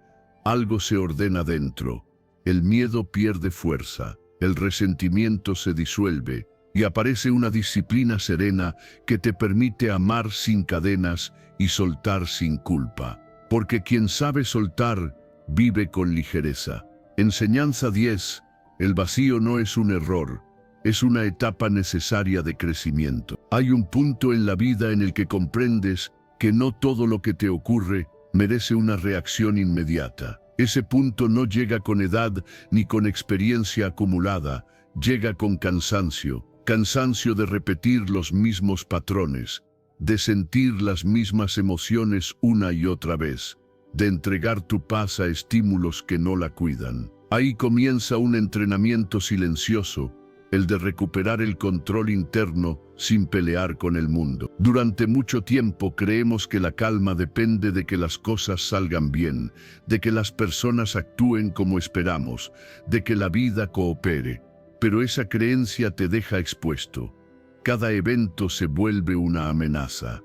algo se ordena dentro. El miedo pierde fuerza, el resentimiento se disuelve, y aparece una disciplina serena que te permite amar sin cadenas y soltar sin culpa. Porque quien sabe soltar, vive con ligereza. Enseñanza 10. El vacío no es un error, es una etapa necesaria de crecimiento. Hay un punto en la vida en el que comprendes que no todo lo que te ocurre merece una reacción inmediata. Ese punto no llega con edad ni con experiencia acumulada, llega con cansancio. Cansancio de repetir los mismos patrones, de sentir las mismas emociones una y otra vez, de entregar tu paz a estímulos que no la cuidan. Ahí comienza un entrenamiento silencioso, el de recuperar el control interno sin pelear con el mundo. Durante mucho tiempo creemos que la calma depende de que las cosas salgan bien, de que las personas actúen como esperamos, de que la vida coopere. Pero esa creencia te deja expuesto. Cada evento se vuelve una amenaza.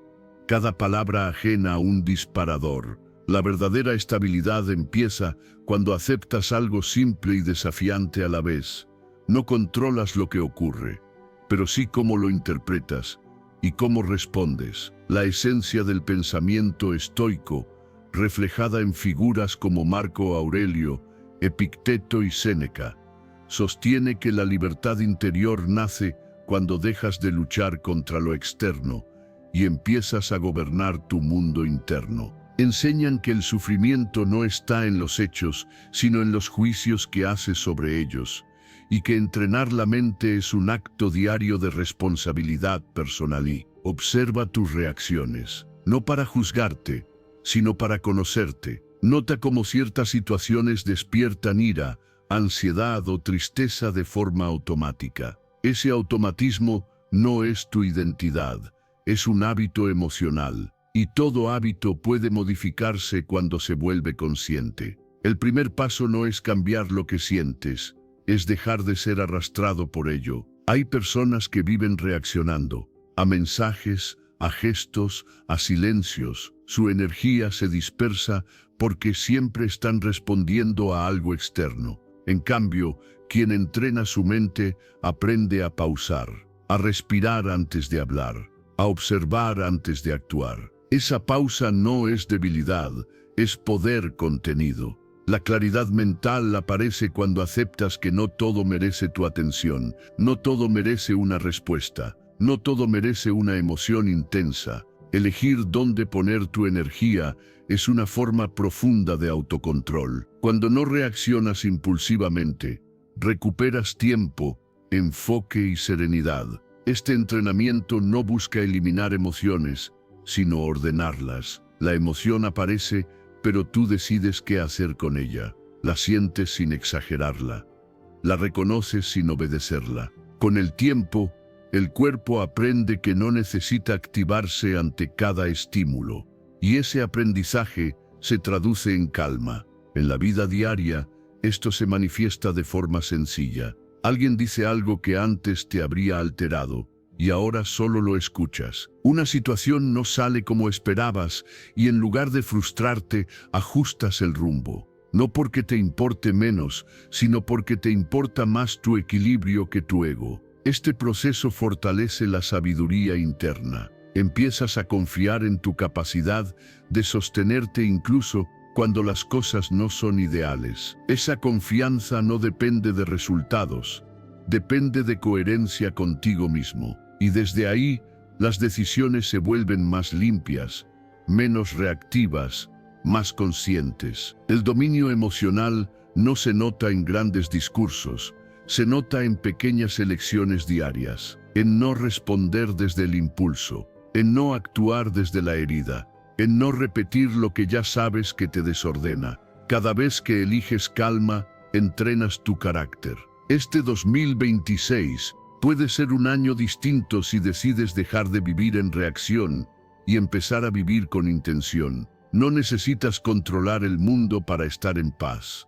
Cada palabra ajena un disparador. La verdadera estabilidad empieza cuando aceptas algo simple y desafiante a la vez. No controlas lo que ocurre, pero sí cómo lo interpretas y cómo respondes. La esencia del pensamiento estoico, reflejada en figuras como Marco Aurelio, Epicteto y Séneca, sostiene que la libertad interior nace cuando dejas de luchar contra lo externo y empiezas a gobernar tu mundo interno. Enseñan que el sufrimiento no está en los hechos, sino en los juicios que haces sobre ellos, y que entrenar la mente es un acto diario de responsabilidad personal. Y observa tus reacciones, no para juzgarte, sino para conocerte. Nota cómo ciertas situaciones despiertan ira, ansiedad o tristeza de forma automática. Ese automatismo no es tu identidad, es un hábito emocional, y todo hábito puede modificarse cuando se vuelve consciente. El primer paso no es cambiar lo que sientes, es dejar de ser arrastrado por ello. Hay personas que viven reaccionando a mensajes, a gestos, a silencios. Su energía se dispersa porque siempre están respondiendo a algo externo. En cambio, quien entrena su mente aprende a pausar, a respirar antes de hablar, a observar antes de actuar. Esa pausa no es debilidad, es poder contenido. La claridad mental aparece cuando aceptas que no todo merece tu atención, no todo merece una respuesta, no todo merece una emoción intensa. Elegir dónde poner tu energía es una forma profunda de autocontrol. Cuando no reaccionas impulsivamente, recuperas tiempo, enfoque y serenidad. Este entrenamiento no busca eliminar emociones, sino ordenarlas. La emoción aparece, pero tú decides qué hacer con ella. La sientes sin exagerarla. La reconoces sin obedecerla. Con el tiempo, el cuerpo aprende que no necesita activarse ante cada estímulo. Y ese aprendizaje se traduce en calma. En la vida diaria, esto se manifiesta de forma sencilla. Alguien dice algo que antes te habría alterado y ahora solo lo escuchas. Una situación no sale como esperabas y en lugar de frustrarte, ajustas el rumbo. No porque te importe menos, sino porque te importa más tu equilibrio que tu ego. Este proceso fortalece la sabiduría interna. Empiezas a confiar en tu capacidad de sostenerte incluso cuando las cosas no son ideales. Esa confianza no depende de resultados, depende de coherencia contigo mismo. Y desde ahí, las decisiones se vuelven más limpias, menos reactivas, más conscientes. El dominio emocional no se nota en grandes discursos, se nota en pequeñas elecciones diarias, en no responder desde el impulso, en no actuar desde la herida, en no repetir lo que ya sabes que te desordena. Cada vez que eliges calma, entrenas tu carácter. Este 2026 puede ser un año distinto si decides dejar de vivir en reacción y empezar a vivir con intención. No necesitas controlar el mundo para estar en paz.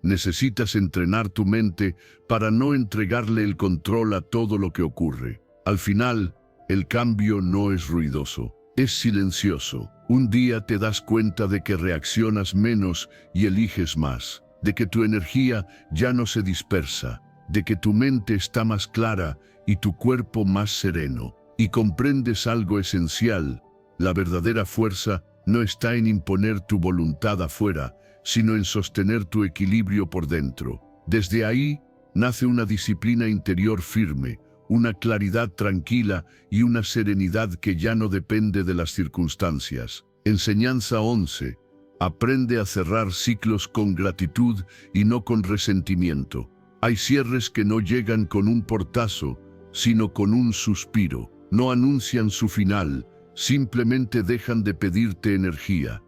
Necesitas entrenar tu mente para no entregarle el control a todo lo que ocurre. Al final, el cambio no es ruidoso, es silencioso. Un día te das cuenta de que reaccionas menos y eliges más, de que tu energía ya no se dispersa, de que tu mente está más clara y tu cuerpo más sereno. Y comprendes algo esencial: la verdadera fuerza no está en imponer tu voluntad afuera, sino en sostener tu equilibrio por dentro. Desde ahí nace una disciplina interior firme, una claridad tranquila y una serenidad que ya no depende de las circunstancias. Enseñanza 11. Aprende a cerrar ciclos con gratitud y no con resentimiento. Hay cierres que no llegan con un portazo, sino con un suspiro. No anuncian su final, simplemente dejan de pedirte energía.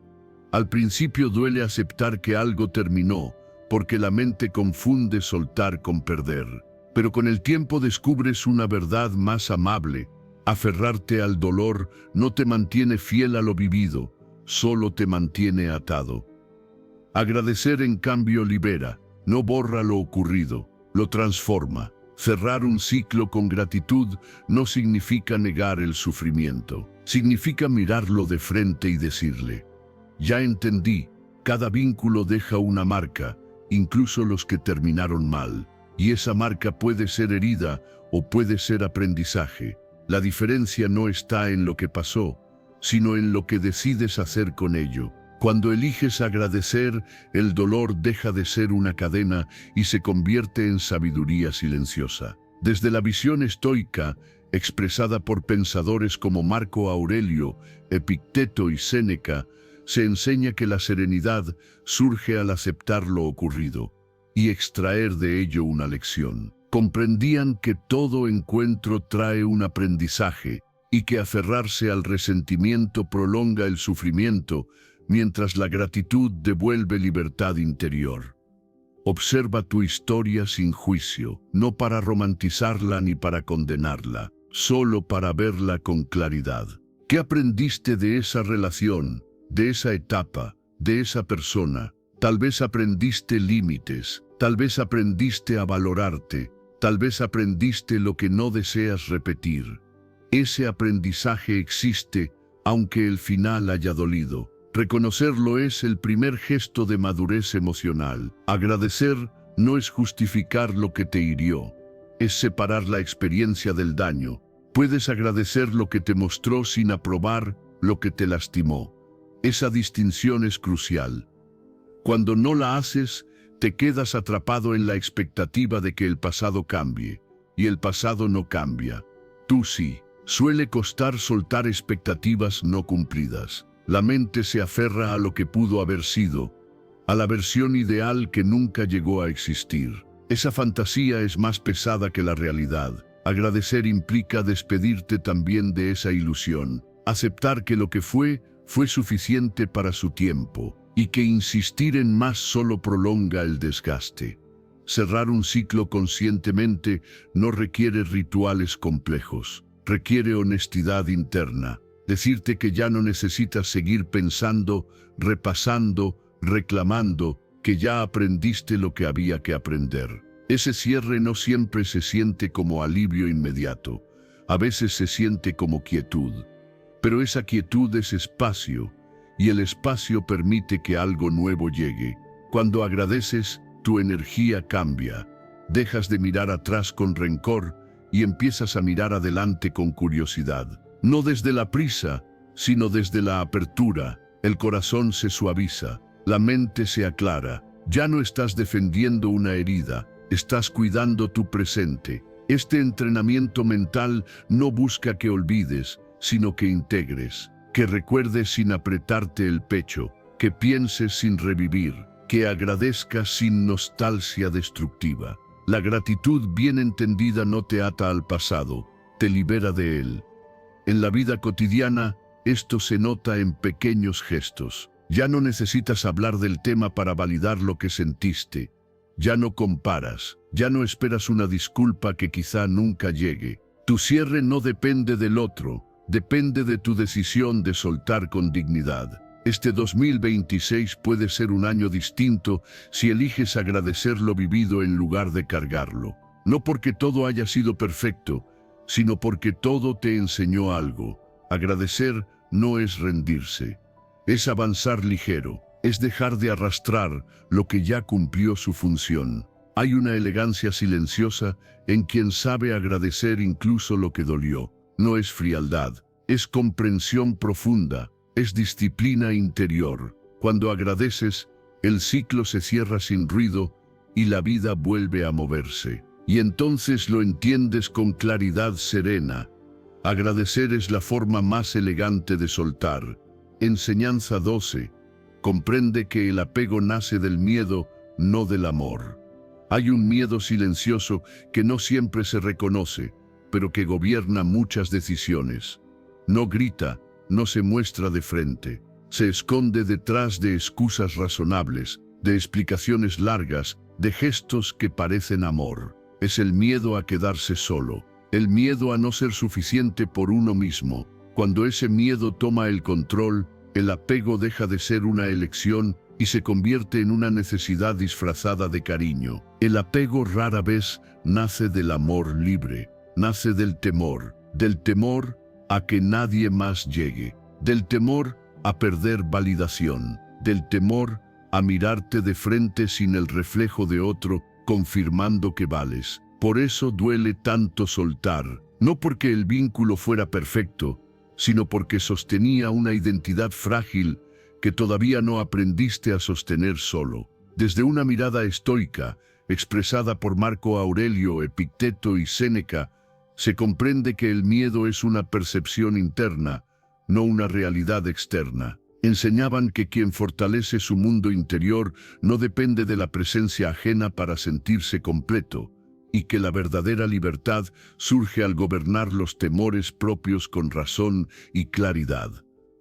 Al principio duele aceptar que algo terminó, porque la mente confunde soltar con perder. Pero con el tiempo descubres una verdad más amable. Aferrarte al dolor no te mantiene fiel a lo vivido, solo te mantiene atado. Agradecer, en cambio, libera, no borra lo ocurrido, lo transforma. Cerrar un ciclo con gratitud no significa negar el sufrimiento, significa mirarlo de frente y decirle: ya entendí, cada vínculo deja una marca, incluso los que terminaron mal. Y esa marca puede ser herida o puede ser aprendizaje. La diferencia no está en lo que pasó, sino en lo que decides hacer con ello. Cuando eliges agradecer, el dolor deja de ser una cadena y se convierte en sabiduría silenciosa. Desde la visión estoica, expresada por pensadores como Marco Aurelio, Epicteto y Séneca, se enseña que la serenidad surge al aceptar lo ocurrido y extraer de ello una lección. Comprendían que todo encuentro trae un aprendizaje y que aferrarse al resentimiento prolonga el sufrimiento, mientras la gratitud devuelve libertad interior. Observa tu historia sin juicio, no para romantizarla ni para condenarla, solo para verla con claridad. ¿Qué aprendiste de esa relación, de esa etapa, de esa persona? Tal vez aprendiste límites, tal vez aprendiste a valorarte, tal vez aprendiste lo que no deseas repetir. Ese aprendizaje existe, aunque el final haya dolido. Reconocerlo es el primer gesto de madurez emocional. Agradecer no es justificar lo que te hirió, es separar la experiencia del daño. Puedes agradecer lo que te mostró sin aprobar lo que te lastimó. Esa distinción es crucial. Cuando no la haces, te quedas atrapado en la expectativa de que el pasado cambie, y el pasado no cambia. Tú sí. Suele costar soltar expectativas no cumplidas. La mente se aferra a lo que pudo haber sido, a la versión ideal que nunca llegó a existir. Esa fantasía es más pesada que la realidad. Agradecer implica despedirte también de esa ilusión, aceptar que lo que fue suficiente para su tiempo, y que insistir en más solo prolonga el desgaste. Cerrar un ciclo conscientemente no requiere rituales complejos, requiere honestidad interna. Decirte que ya no necesitas seguir pensando, repasando, reclamando, que ya aprendiste lo que había que aprender. Ese cierre no siempre se siente como alivio inmediato. A veces se siente como quietud. Pero esa quietud es espacio, y el espacio permite que algo nuevo llegue. Cuando agradeces, tu energía cambia. Dejas de mirar atrás con rencor y empiezas a mirar adelante con curiosidad. No desde la prisa, sino desde la apertura. El corazón se suaviza, la mente se aclara. Ya no estás defendiendo una herida, estás cuidando tu presente. Este entrenamiento mental no busca que olvides, sino que integres, que recuerdes sin apretarte el pecho, que pienses sin revivir, que agradezcas sin nostalgia destructiva. La gratitud bien entendida no te ata al pasado, te libera de él. En la vida cotidiana, esto se nota en pequeños gestos. Ya no necesitas hablar del tema para validar lo que sentiste. Ya no comparas, ya no esperas una disculpa que quizá nunca llegue. Tu cierre no depende del otro, depende de tu decisión de soltar con dignidad. Este 2026 puede ser un año distinto si eliges agradecer lo vivido en lugar de cargarlo. No porque todo haya sido perfecto, sino porque todo te enseñó algo. Agradecer no es rendirse, es avanzar ligero, es dejar de arrastrar lo que ya cumplió su función. Hay una elegancia silenciosa en quien sabe agradecer incluso lo que dolió. No es frialdad, es comprensión profunda, es disciplina interior. Cuando agradeces, el ciclo se cierra sin ruido y la vida vuelve a moverse. Y entonces lo entiendes con claridad serena. Agradecer es la forma más elegante de soltar. Enseñanza 12. Comprende que el apego nace del miedo, no del amor. Hay un miedo silencioso que no siempre se reconoce, pero que gobierna muchas decisiones. No grita, no se muestra de frente. Se esconde detrás de excusas razonables, de explicaciones largas, de gestos que parecen amor. Es el miedo a quedarse solo, el miedo a no ser suficiente por uno mismo. Cuando ese miedo toma el control, el apego deja de ser una elección y se convierte en una necesidad disfrazada de cariño. El apego rara vez nace del amor libre, nace del temor a que nadie más llegue, del temor a perder validación, del temor a mirarte de frente sin el reflejo de otro, confirmando que vales. Por eso duele tanto soltar, no porque el vínculo fuera perfecto, sino porque sostenía una identidad frágil que todavía no aprendiste a sostener solo. Desde una mirada estoica, expresada por Marco Aurelio, Epicteto y Séneca, se comprende que el miedo es una percepción interna, no una realidad externa. Enseñaban que quien fortalece su mundo interior no depende de la presencia ajena para sentirse completo, y que la verdadera libertad surge al gobernar los temores propios con razón y claridad.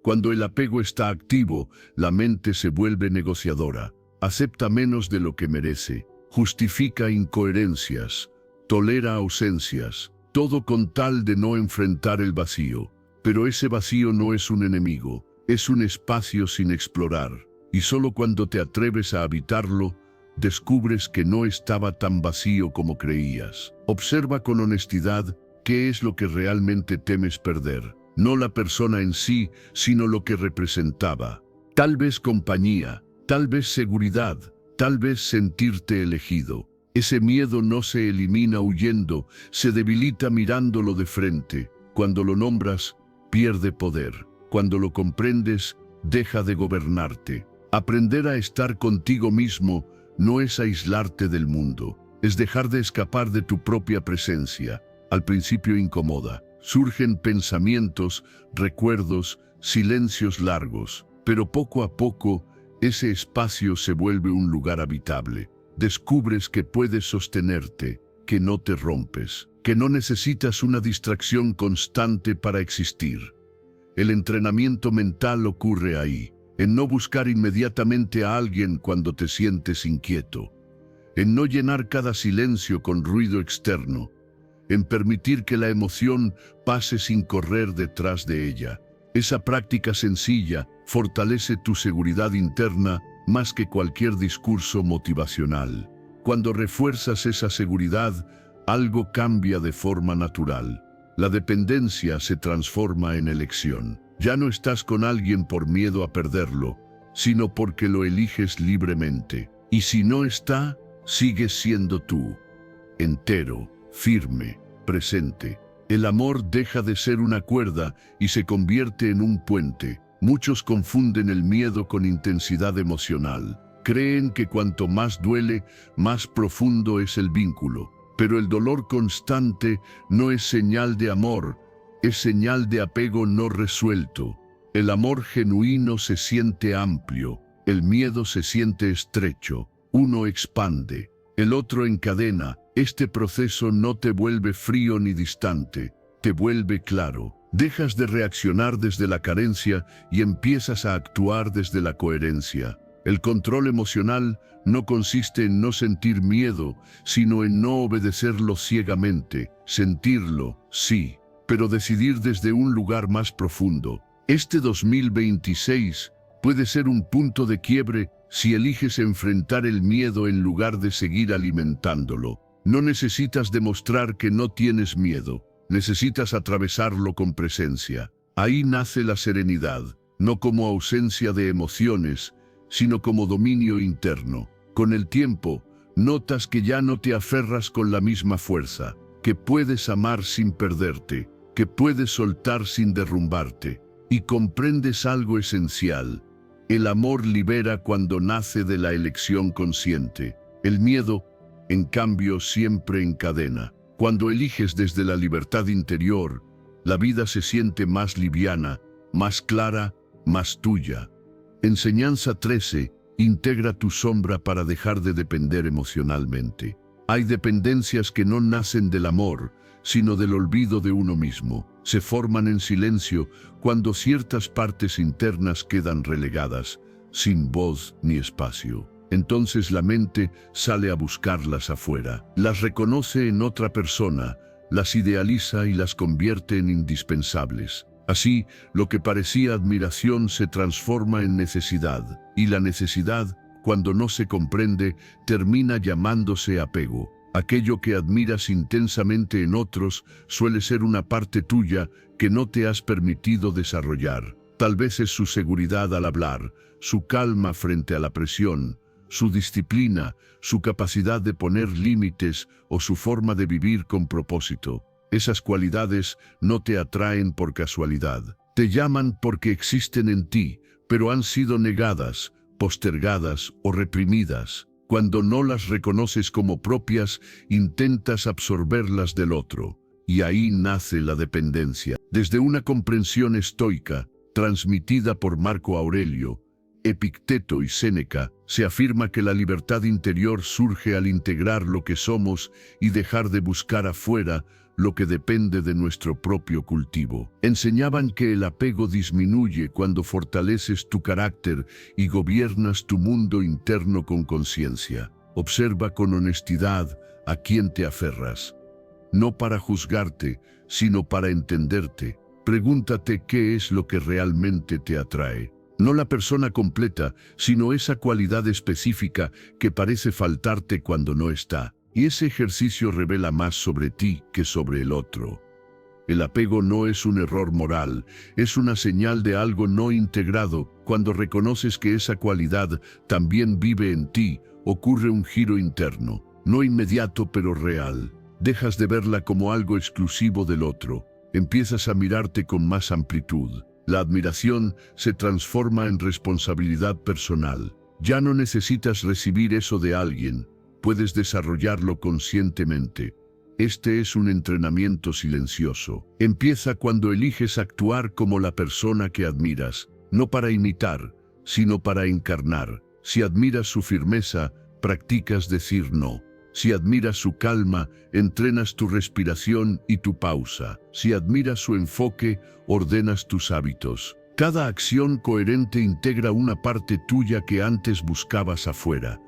Cuando el apego está activo, la mente se vuelve negociadora, acepta menos de lo que merece, justifica incoherencias, tolera ausencias, todo con tal de no enfrentar el vacío. Pero ese vacío no es un enemigo, es un espacio sin explorar, y solo cuando te atreves a habitarlo, descubres que no estaba tan vacío como creías. Observa con honestidad qué es lo que realmente temes perder. No la persona en sí, sino lo que representaba. Tal vez compañía, tal vez seguridad, tal vez sentirte elegido. Ese miedo no se elimina huyendo, se debilita mirándolo de frente. Cuando lo nombras, pierde poder. Cuando lo comprendes, deja de gobernarte. Aprender a estar contigo mismo no es aislarte del mundo, es dejar de escapar de tu propia presencia. Al principio incomoda. Surgen pensamientos, recuerdos, silencios largos, pero poco a poco ese espacio se vuelve un lugar habitable. Descubres que puedes sostenerte, que no te rompes, que no necesitas una distracción constante para existir. El entrenamiento mental ocurre ahí, en no buscar inmediatamente a alguien cuando te sientes inquieto, en no llenar cada silencio con ruido externo, en permitir que la emoción pase sin correr detrás de ella. Esa práctica sencilla fortalece tu seguridad interna más que cualquier discurso motivacional. Cuando refuerzas esa seguridad, algo cambia de forma natural. La dependencia se transforma en elección. Ya no estás con alguien por miedo a perderlo, sino porque lo eliges libremente. Y si no está, sigues siendo tú, entero, firme, presente. El amor deja de ser una cuerda y se convierte en un puente. Muchos confunden el miedo con intensidad emocional. Creen que cuanto más duele, más profundo es el vínculo. Pero el dolor constante no es señal de amor, es señal de apego no resuelto. El amor genuino se siente amplio, el miedo se siente estrecho. Uno expande, el otro encadena. Este proceso no te vuelve frío ni distante, te vuelve claro. Dejas de reaccionar desde la carencia y empiezas a actuar desde la coherencia. El control emocional no consiste en no sentir miedo, sino en no obedecerlo ciegamente. Sentirlo, sí, pero decidir desde un lugar más profundo. Este 2026 puede ser un punto de quiebre si eliges enfrentar el miedo en lugar de seguir alimentándolo. No necesitas demostrar que no tienes miedo, necesitas atravesarlo con presencia. Ahí nace la serenidad, no como ausencia de emociones, sino como dominio interno. Con el tiempo, notas que ya no te aferras con la misma fuerza, que puedes amar sin perderte, que puedes soltar sin derrumbarte, y comprendes algo esencial. El amor libera cuando nace de la elección consciente. El miedo, en cambio, siempre encadena. Cuando eliges desde la libertad interior, la vida se siente más liviana, más clara, más tuya. Enseñanza 13. Integra tu sombra para dejar de depender emocionalmente. Hay dependencias que no nacen del amor, sino del olvido de uno mismo. Se forman en silencio cuando ciertas partes internas quedan relegadas, sin voz ni espacio. Entonces la mente sale a buscarlas afuera. Las reconoce en otra persona, las idealiza y las convierte en indispensables. Así, lo que parecía admiración se transforma en necesidad, y la necesidad, cuando no se comprende, termina llamándose apego. Aquello que admiras intensamente en otros suele ser una parte tuya que no te has permitido desarrollar. Tal vez es su seguridad al hablar, su calma frente a la presión, su disciplina, su capacidad de poner límites o su forma de vivir con propósito. Esas cualidades no te atraen por casualidad. Te llaman porque existen en ti, pero han sido negadas, postergadas o reprimidas. Cuando no las reconoces como propias, intentas absorberlas del otro. Y ahí nace la dependencia. Desde una comprensión estoica, transmitida por Marco Aurelio, Epicteto y Séneca, se afirma que la libertad interior surge al integrar lo que somos y dejar de buscar afuera lo que depende de nuestro propio cultivo. Enseñaban que el apego disminuye cuando fortaleces tu carácter y gobiernas tu mundo interno con conciencia. Observa con honestidad a quién te aferras. No para juzgarte, sino para entenderte. Pregúntate qué es lo que realmente te atrae. No la persona completa, sino esa cualidad específica que parece faltarte cuando no está. Y ese ejercicio revela más sobre ti que sobre el otro. El apego no es un error moral, es una señal de algo no integrado. Cuando reconoces que esa cualidad también vive en ti, ocurre un giro interno, no inmediato pero real. Dejas de verla como algo exclusivo del otro, empiezas a mirarte con más amplitud. La admiración se transforma en responsabilidad personal. Ya no necesitas recibir eso de alguien, puedes desarrollarlo conscientemente. Este es un entrenamiento silencioso. Empieza cuando eliges actuar como la persona que admiras, no para imitar, sino para encarnar. Si admiras su firmeza, practicas decir no. Si admiras su calma, entrenas tu respiración y tu pausa. Si admiras su enfoque, ordenas tus hábitos. Cada acción coherente integra una parte tuya que antes buscabas afuera.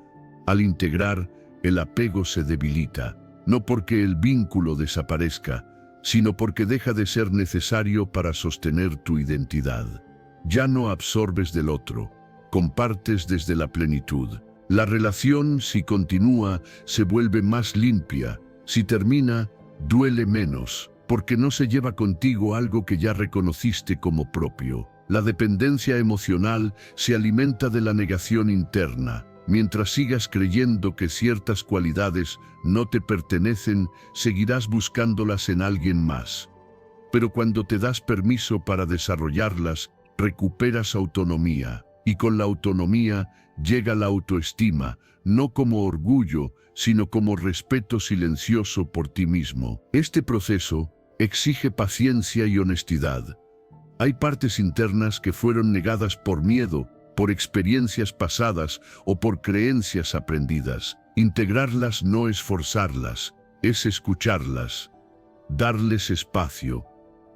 Al integrar, el apego se debilita, no porque el vínculo desaparezca, sino porque deja de ser necesario para sostener tu identidad. Ya no absorbes del otro, compartes desde la plenitud. La relación, si continúa, se vuelve más limpia. Si termina, duele menos, porque no se lleva contigo algo que ya reconociste como propio. La dependencia emocional se alimenta de la negación interna. Mientras sigas creyendo que ciertas cualidades no te pertenecen, seguirás buscándolas en alguien más. Pero cuando te das permiso para desarrollarlas, recuperas autonomía. Y con la autonomía llega la autoestima, no como orgullo, sino como respeto silencioso por ti mismo. Este proceso exige paciencia y honestidad. Hay partes internas que fueron negadas por miedo, por experiencias pasadas o por creencias aprendidas. Integrarlas no es forzarlas, es escucharlas, darles espacio,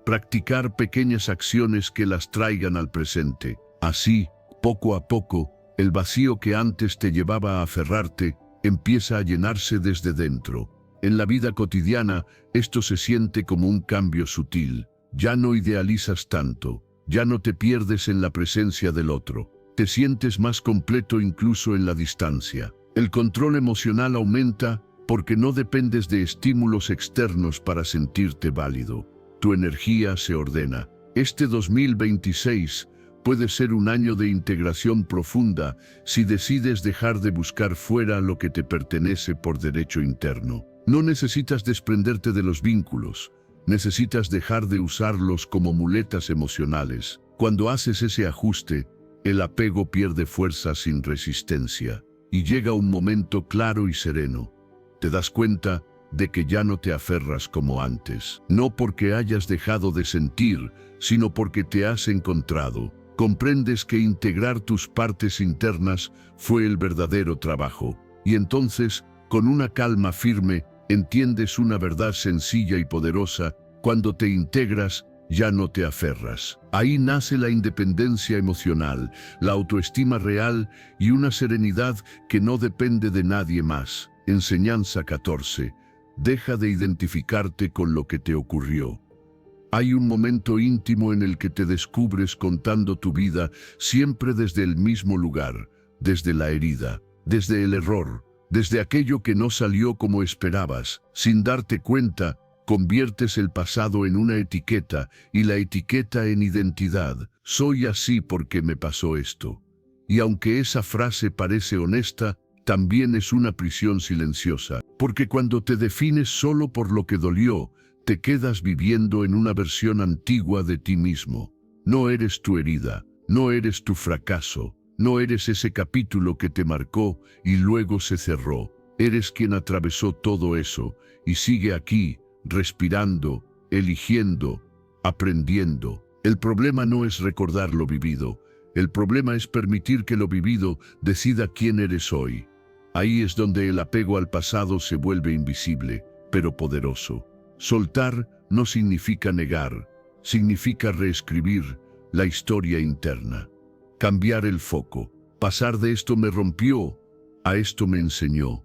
practicar pequeñas acciones que las traigan al presente. Así, poco a poco, el vacío que antes te llevaba a aferrarte empieza a llenarse desde dentro. En la vida cotidiana, esto se siente como un cambio sutil. Ya no idealizas tanto, ya no te pierdes en la presencia del otro. Te sientes más completo incluso en la distancia. El control emocional aumenta porque no dependes de estímulos externos para sentirte válido. Tu energía se ordena. Este 2026 puede ser un año de integración profunda si decides dejar de buscar fuera lo que te pertenece por derecho interno. No necesitas desprenderte de los vínculos, necesitas dejar de usarlos como muletas emocionales. Cuando haces ese ajuste, el apego pierde fuerza sin resistencia y llega un momento claro y sereno. Te das cuenta de que ya no te aferras como antes, no porque hayas dejado de sentir, sino porque te has encontrado. Comprendes que integrar tus partes internas fue el verdadero trabajo, y entonces, con una calma firme, entiendes una verdad sencilla y poderosa: cuando te integras, ya no te aferras. Ahí nace la independencia emocional, la autoestima real y una serenidad que no depende de nadie más. Enseñanza 14. Deja de identificarte con lo que te ocurrió. Hay un momento íntimo en el que te descubres contando tu vida siempre desde el mismo lugar, desde la herida, desde el error, desde aquello que no salió como esperabas. Sin darte cuenta, conviertes el pasado en una etiqueta y la etiqueta en identidad. Soy así porque me pasó esto. Y aunque esa frase parece honesta, también es una prisión silenciosa, porque cuando te defines solo por lo que dolió, te quedas viviendo en una versión antigua de ti mismo. No eres tu herida, no eres tu fracaso, no eres ese capítulo que te marcó y luego se cerró. Eres quien atravesó todo eso y sigue aquí, respirando, eligiendo, aprendiendo. El problema no es recordar lo vivido, el problema es permitir que lo vivido decida quién eres hoy. Ahí es donde el apego al pasado se vuelve invisible, pero poderoso. Soltar no significa negar, significa reescribir la historia interna. Cambiar el foco. Pasar de esto me rompió a esto me enseñó.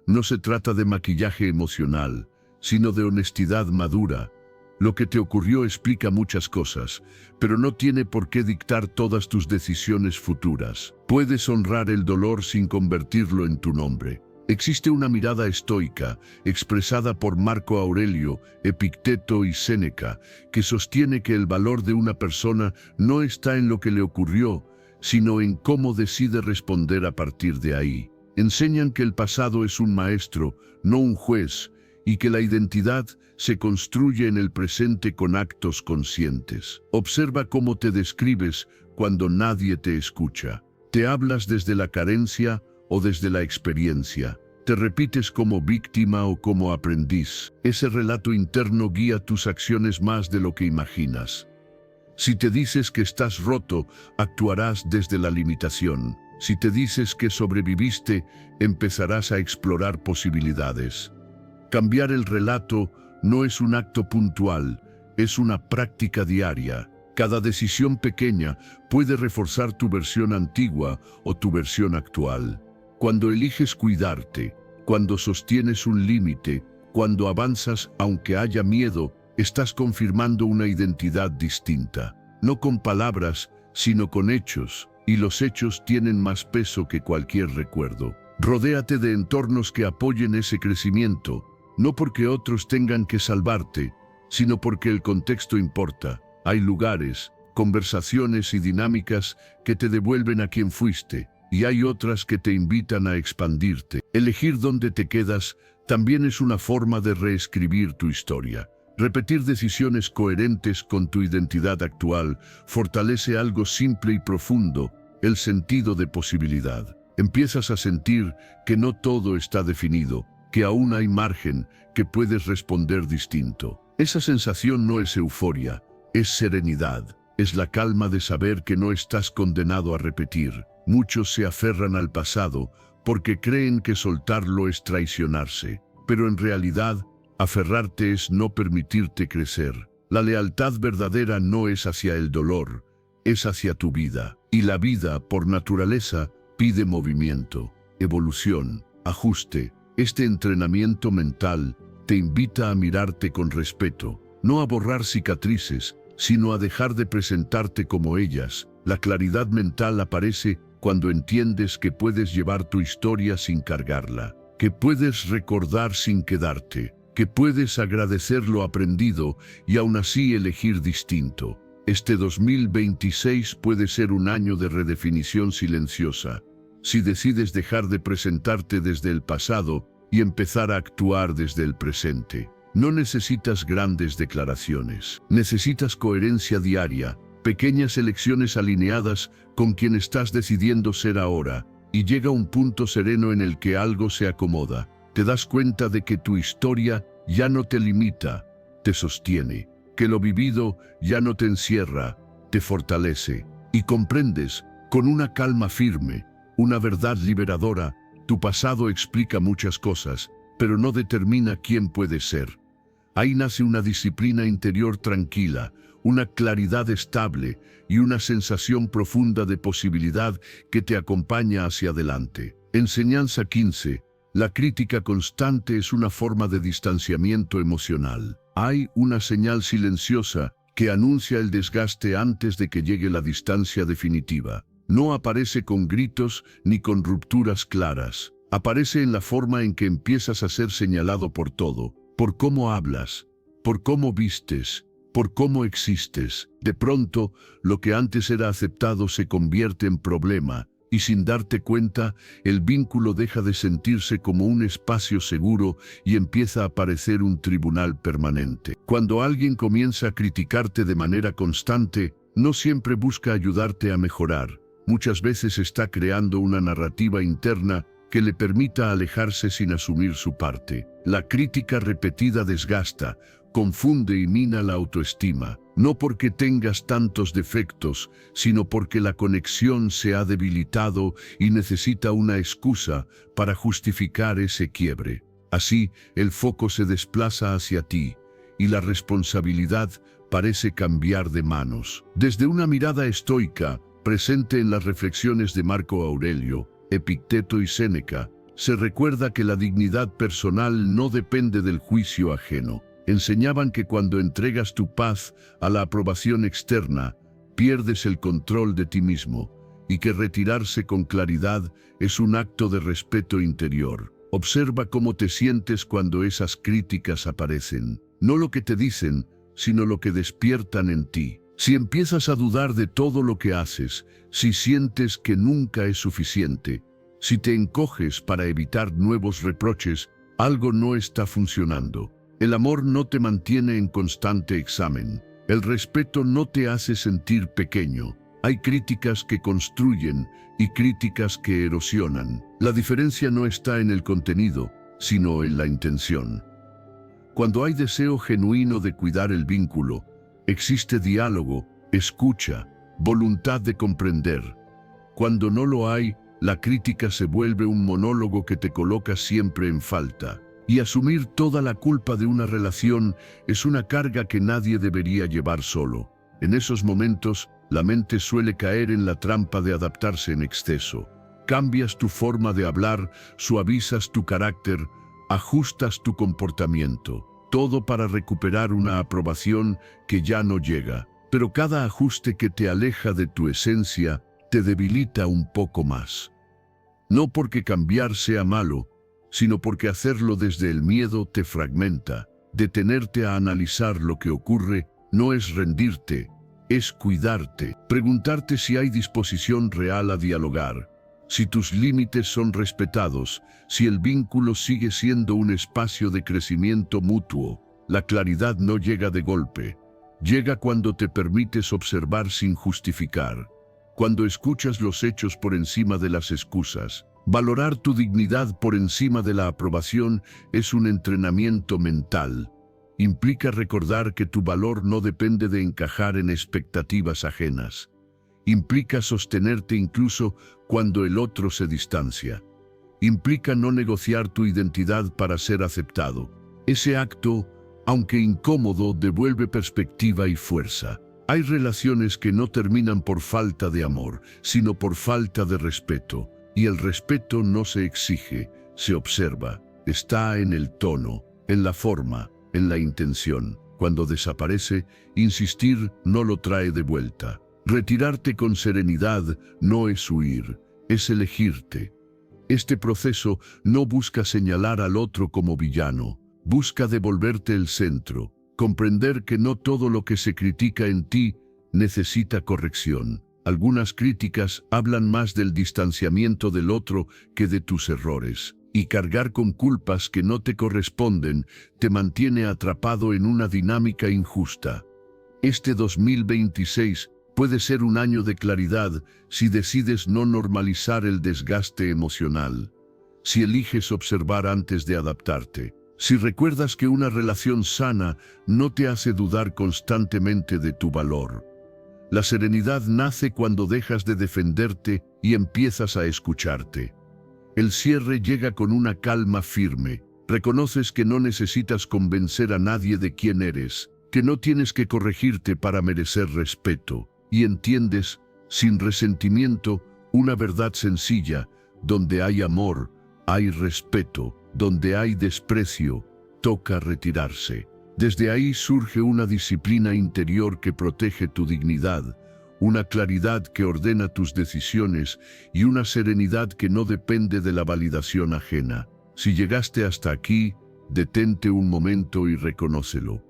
No se trata de maquillaje emocional, sino de honestidad madura. Lo que te ocurrió explica muchas cosas, pero no tiene por qué dictar todas tus decisiones futuras. Puedes honrar el dolor sin convertirlo en tu nombre. Existe una mirada estoica, expresada por Marco Aurelio, Epicteto y Séneca, que sostiene que el valor de una persona no está en lo que le ocurrió, sino en cómo decide responder a partir de ahí. Enseñan que el pasado es un maestro, no un juez, y que la identidad se construye en el presente con actos conscientes. Observa cómo te describes cuando nadie te escucha. ¿Te hablas desde la carencia o desde la experiencia? ¿Te repites como víctima o como aprendiz? Ese relato interno guía tus acciones más de lo que imaginas. Si te dices que estás roto, actuarás desde la limitación. Si te dices que sobreviviste, empezarás a explorar posibilidades. Cambiar el relato no es un acto puntual, es una práctica diaria. Cada decisión pequeña puede reforzar tu versión antigua o tu versión actual. Cuando eliges cuidarte, cuando sostienes un límite, cuando avanzas aunque haya miedo, estás confirmando una identidad distinta. No con palabras, sino con hechos. y los hechos tienen más peso que cualquier recuerdo. Rodéate de entornos que apoyen ese crecimiento, no porque otros tengan que salvarte, sino porque el contexto importa. Hay lugares, conversaciones y dinámicas que te devuelven a quien fuiste, y hay otras que te invitan a expandirte. Elegir dónde te quedas también es una forma de reescribir tu historia. Repetir decisiones coherentes con tu identidad actual fortalece algo simple y profundo, el sentido de posibilidad. Empiezas a sentir que no todo está definido, que aún hay margen, que puedes responder distinto. Esa sensación no es euforia, es serenidad, es la calma de saber que no estás condenado a repetir. Muchos se aferran al pasado porque creen que soltarlo es traicionarse, pero en realidad, aferrarte es no permitirte crecer. La lealtad verdadera no es hacia el dolor, es hacia tu vida. Y la vida, por naturaleza, pide movimiento, evolución, ajuste. Este entrenamiento mental te invita a mirarte con respeto, no a borrar cicatrices, sino a dejar de presentarte como ellas. La claridad mental aparece cuando entiendes que puedes llevar tu historia sin cargarla, que puedes recordar sin quedarte, que puedes agradecer lo aprendido y aún así elegir distinto. Este 2026 puede ser un año de redefinición silenciosa. Si decides dejar de presentarte desde el pasado y empezar a actuar desde el presente, no necesitas grandes declaraciones. Necesitas coherencia diaria, pequeñas elecciones alineadas con quien estás decidiendo ser ahora, y llega un punto sereno en el que algo se acomoda. Te das cuenta de que tu historia ya no te limita, te sostiene, que lo vivido ya no te encierra, te fortalece, y comprendes, con una calma firme, una verdad liberadora: tu pasado explica muchas cosas, pero no determina quién puedes ser. Ahí nace una disciplina interior tranquila, una claridad estable y una sensación profunda de posibilidad que te acompaña hacia adelante. Enseñanza 15. La crítica constante es una forma de distanciamiento emocional. Hay una señal silenciosa que anuncia el desgaste antes de que llegue la distancia definitiva. No aparece con gritos ni con rupturas claras. Aparece en la forma en que empiezas a ser señalado por todo, por cómo hablas, por cómo vistes, por cómo existes. De pronto, lo que antes era aceptado se convierte en problema, y sin darte cuenta, el vínculo deja de sentirse como un espacio seguro y empieza a parecer un tribunal permanente. Cuando alguien comienza a criticarte de manera constante, no siempre busca ayudarte a mejorar. Muchas veces está creando una narrativa interna que le permita alejarse sin asumir su parte. La crítica repetida desgasta, confunde y mina la autoestima, no porque tengas tantos defectos, sino porque la conexión se ha debilitado y necesita una excusa para justificar ese quiebre. Así, el foco se desplaza hacia ti, y la responsabilidad parece cambiar de manos. Desde una mirada estoica, presente en las reflexiones de Marco Aurelio, Epicteto y Séneca, se recuerda que la dignidad personal no depende del juicio ajeno. Enseñaban que cuando entregas tu paz a la aprobación externa, pierdes el control de ti mismo, y que retirarse con claridad es un acto de respeto interior. Observa cómo te sientes cuando esas críticas aparecen. No lo que te dicen, sino lo que despiertan en ti. Si empiezas a dudar de todo lo que haces, si sientes que nunca es suficiente, si te encoges para evitar nuevos reproches, algo no está funcionando. El amor no te mantiene en constante examen. El respeto no te hace sentir pequeño. Hay críticas que construyen y críticas que erosionan. La diferencia no está en el contenido, sino en la intención. Cuando hay deseo genuino de cuidar el vínculo, existe diálogo, escucha, voluntad de comprender. Cuando no lo hay, la crítica se vuelve un monólogo que te coloca siempre en falta. Y asumir toda la culpa de una relación es una carga que nadie debería llevar solo. En esos momentos, la mente suele caer en la trampa de adaptarse en exceso. Cambias tu forma de hablar, suavizas tu carácter, ajustas tu comportamiento. Todo para recuperar una aprobación que ya no llega. Pero cada ajuste que te aleja de tu esencia te debilita un poco más. No porque cambiar sea malo, sino porque hacerlo desde el miedo te fragmenta. Detenerte a analizar lo que ocurre no es rendirte, es cuidarte. Preguntarte si hay disposición real a dialogar, si tus límites son respetados, si el vínculo sigue siendo un espacio de crecimiento mutuo. La claridad no llega de golpe, llega cuando te permites observar sin justificar, cuando escuchas los hechos por encima de las excusas. Valorar tu dignidad por encima de la aprobación es un entrenamiento mental. Implica recordar que tu valor no depende de encajar en expectativas ajenas. Implica sostenerte incluso cuando el otro se distancia. Implica no negociar tu identidad para ser aceptado. Ese acto, aunque incómodo, devuelve perspectiva y fuerza. Hay relaciones que no terminan por falta de amor, sino por falta de respeto. Y el respeto no se exige, se observa. Está en el tono, en la forma, en la intención. Cuando desaparece, insistir no lo trae de vuelta. Retirarte con serenidad no es huir, es elegirte. Este proceso no busca señalar al otro como villano, busca devolverte el centro, comprender que no todo lo que se critica en ti necesita corrección. Algunas críticas hablan más del distanciamiento del otro que de tus errores, y cargar con culpas que no te corresponden te mantiene atrapado en una dinámica injusta. Este 2026 puede ser un año de claridad si decides no normalizar el desgaste emocional, si eliges observar antes de adaptarte, si recuerdas que una relación sana no te hace dudar constantemente de tu valor. La serenidad nace cuando dejas de defenderte y empiezas a escucharte. El cierre llega con una calma firme. Reconoces que no necesitas convencer a nadie de quién eres, que no tienes que corregirte para merecer respeto. Y entiendes, sin resentimiento, una verdad sencilla: donde hay amor, hay respeto; donde hay desprecio, toca retirarse. Desde ahí surge una disciplina interior que protege tu dignidad, una claridad que ordena tus decisiones y una serenidad que no depende de la validación ajena. Si llegaste hasta aquí, detente un momento y reconócelo.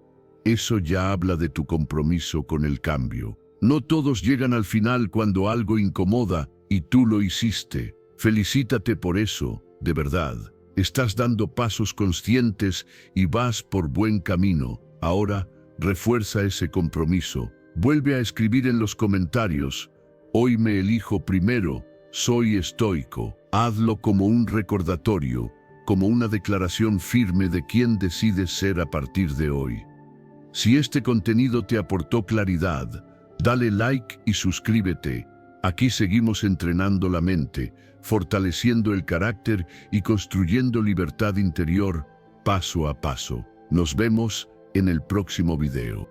Eso ya habla de tu compromiso con el cambio. No todos llegan al final cuando algo incomoda, y tú lo hiciste. Felicítate por eso, de verdad. Estás dando pasos conscientes y vas por buen camino. Ahora, refuerza ese compromiso. Vuelve a escribir en los comentarios: hoy me elijo primero, soy estoico. Hazlo como un recordatorio, como una declaración firme de quién decides ser a partir de hoy. Si este contenido te aportó claridad, dale like y suscríbete. Aquí seguimos entrenando la mente, fortaleciendo el carácter y construyendo libertad interior paso a paso. Nos vemos en el próximo video.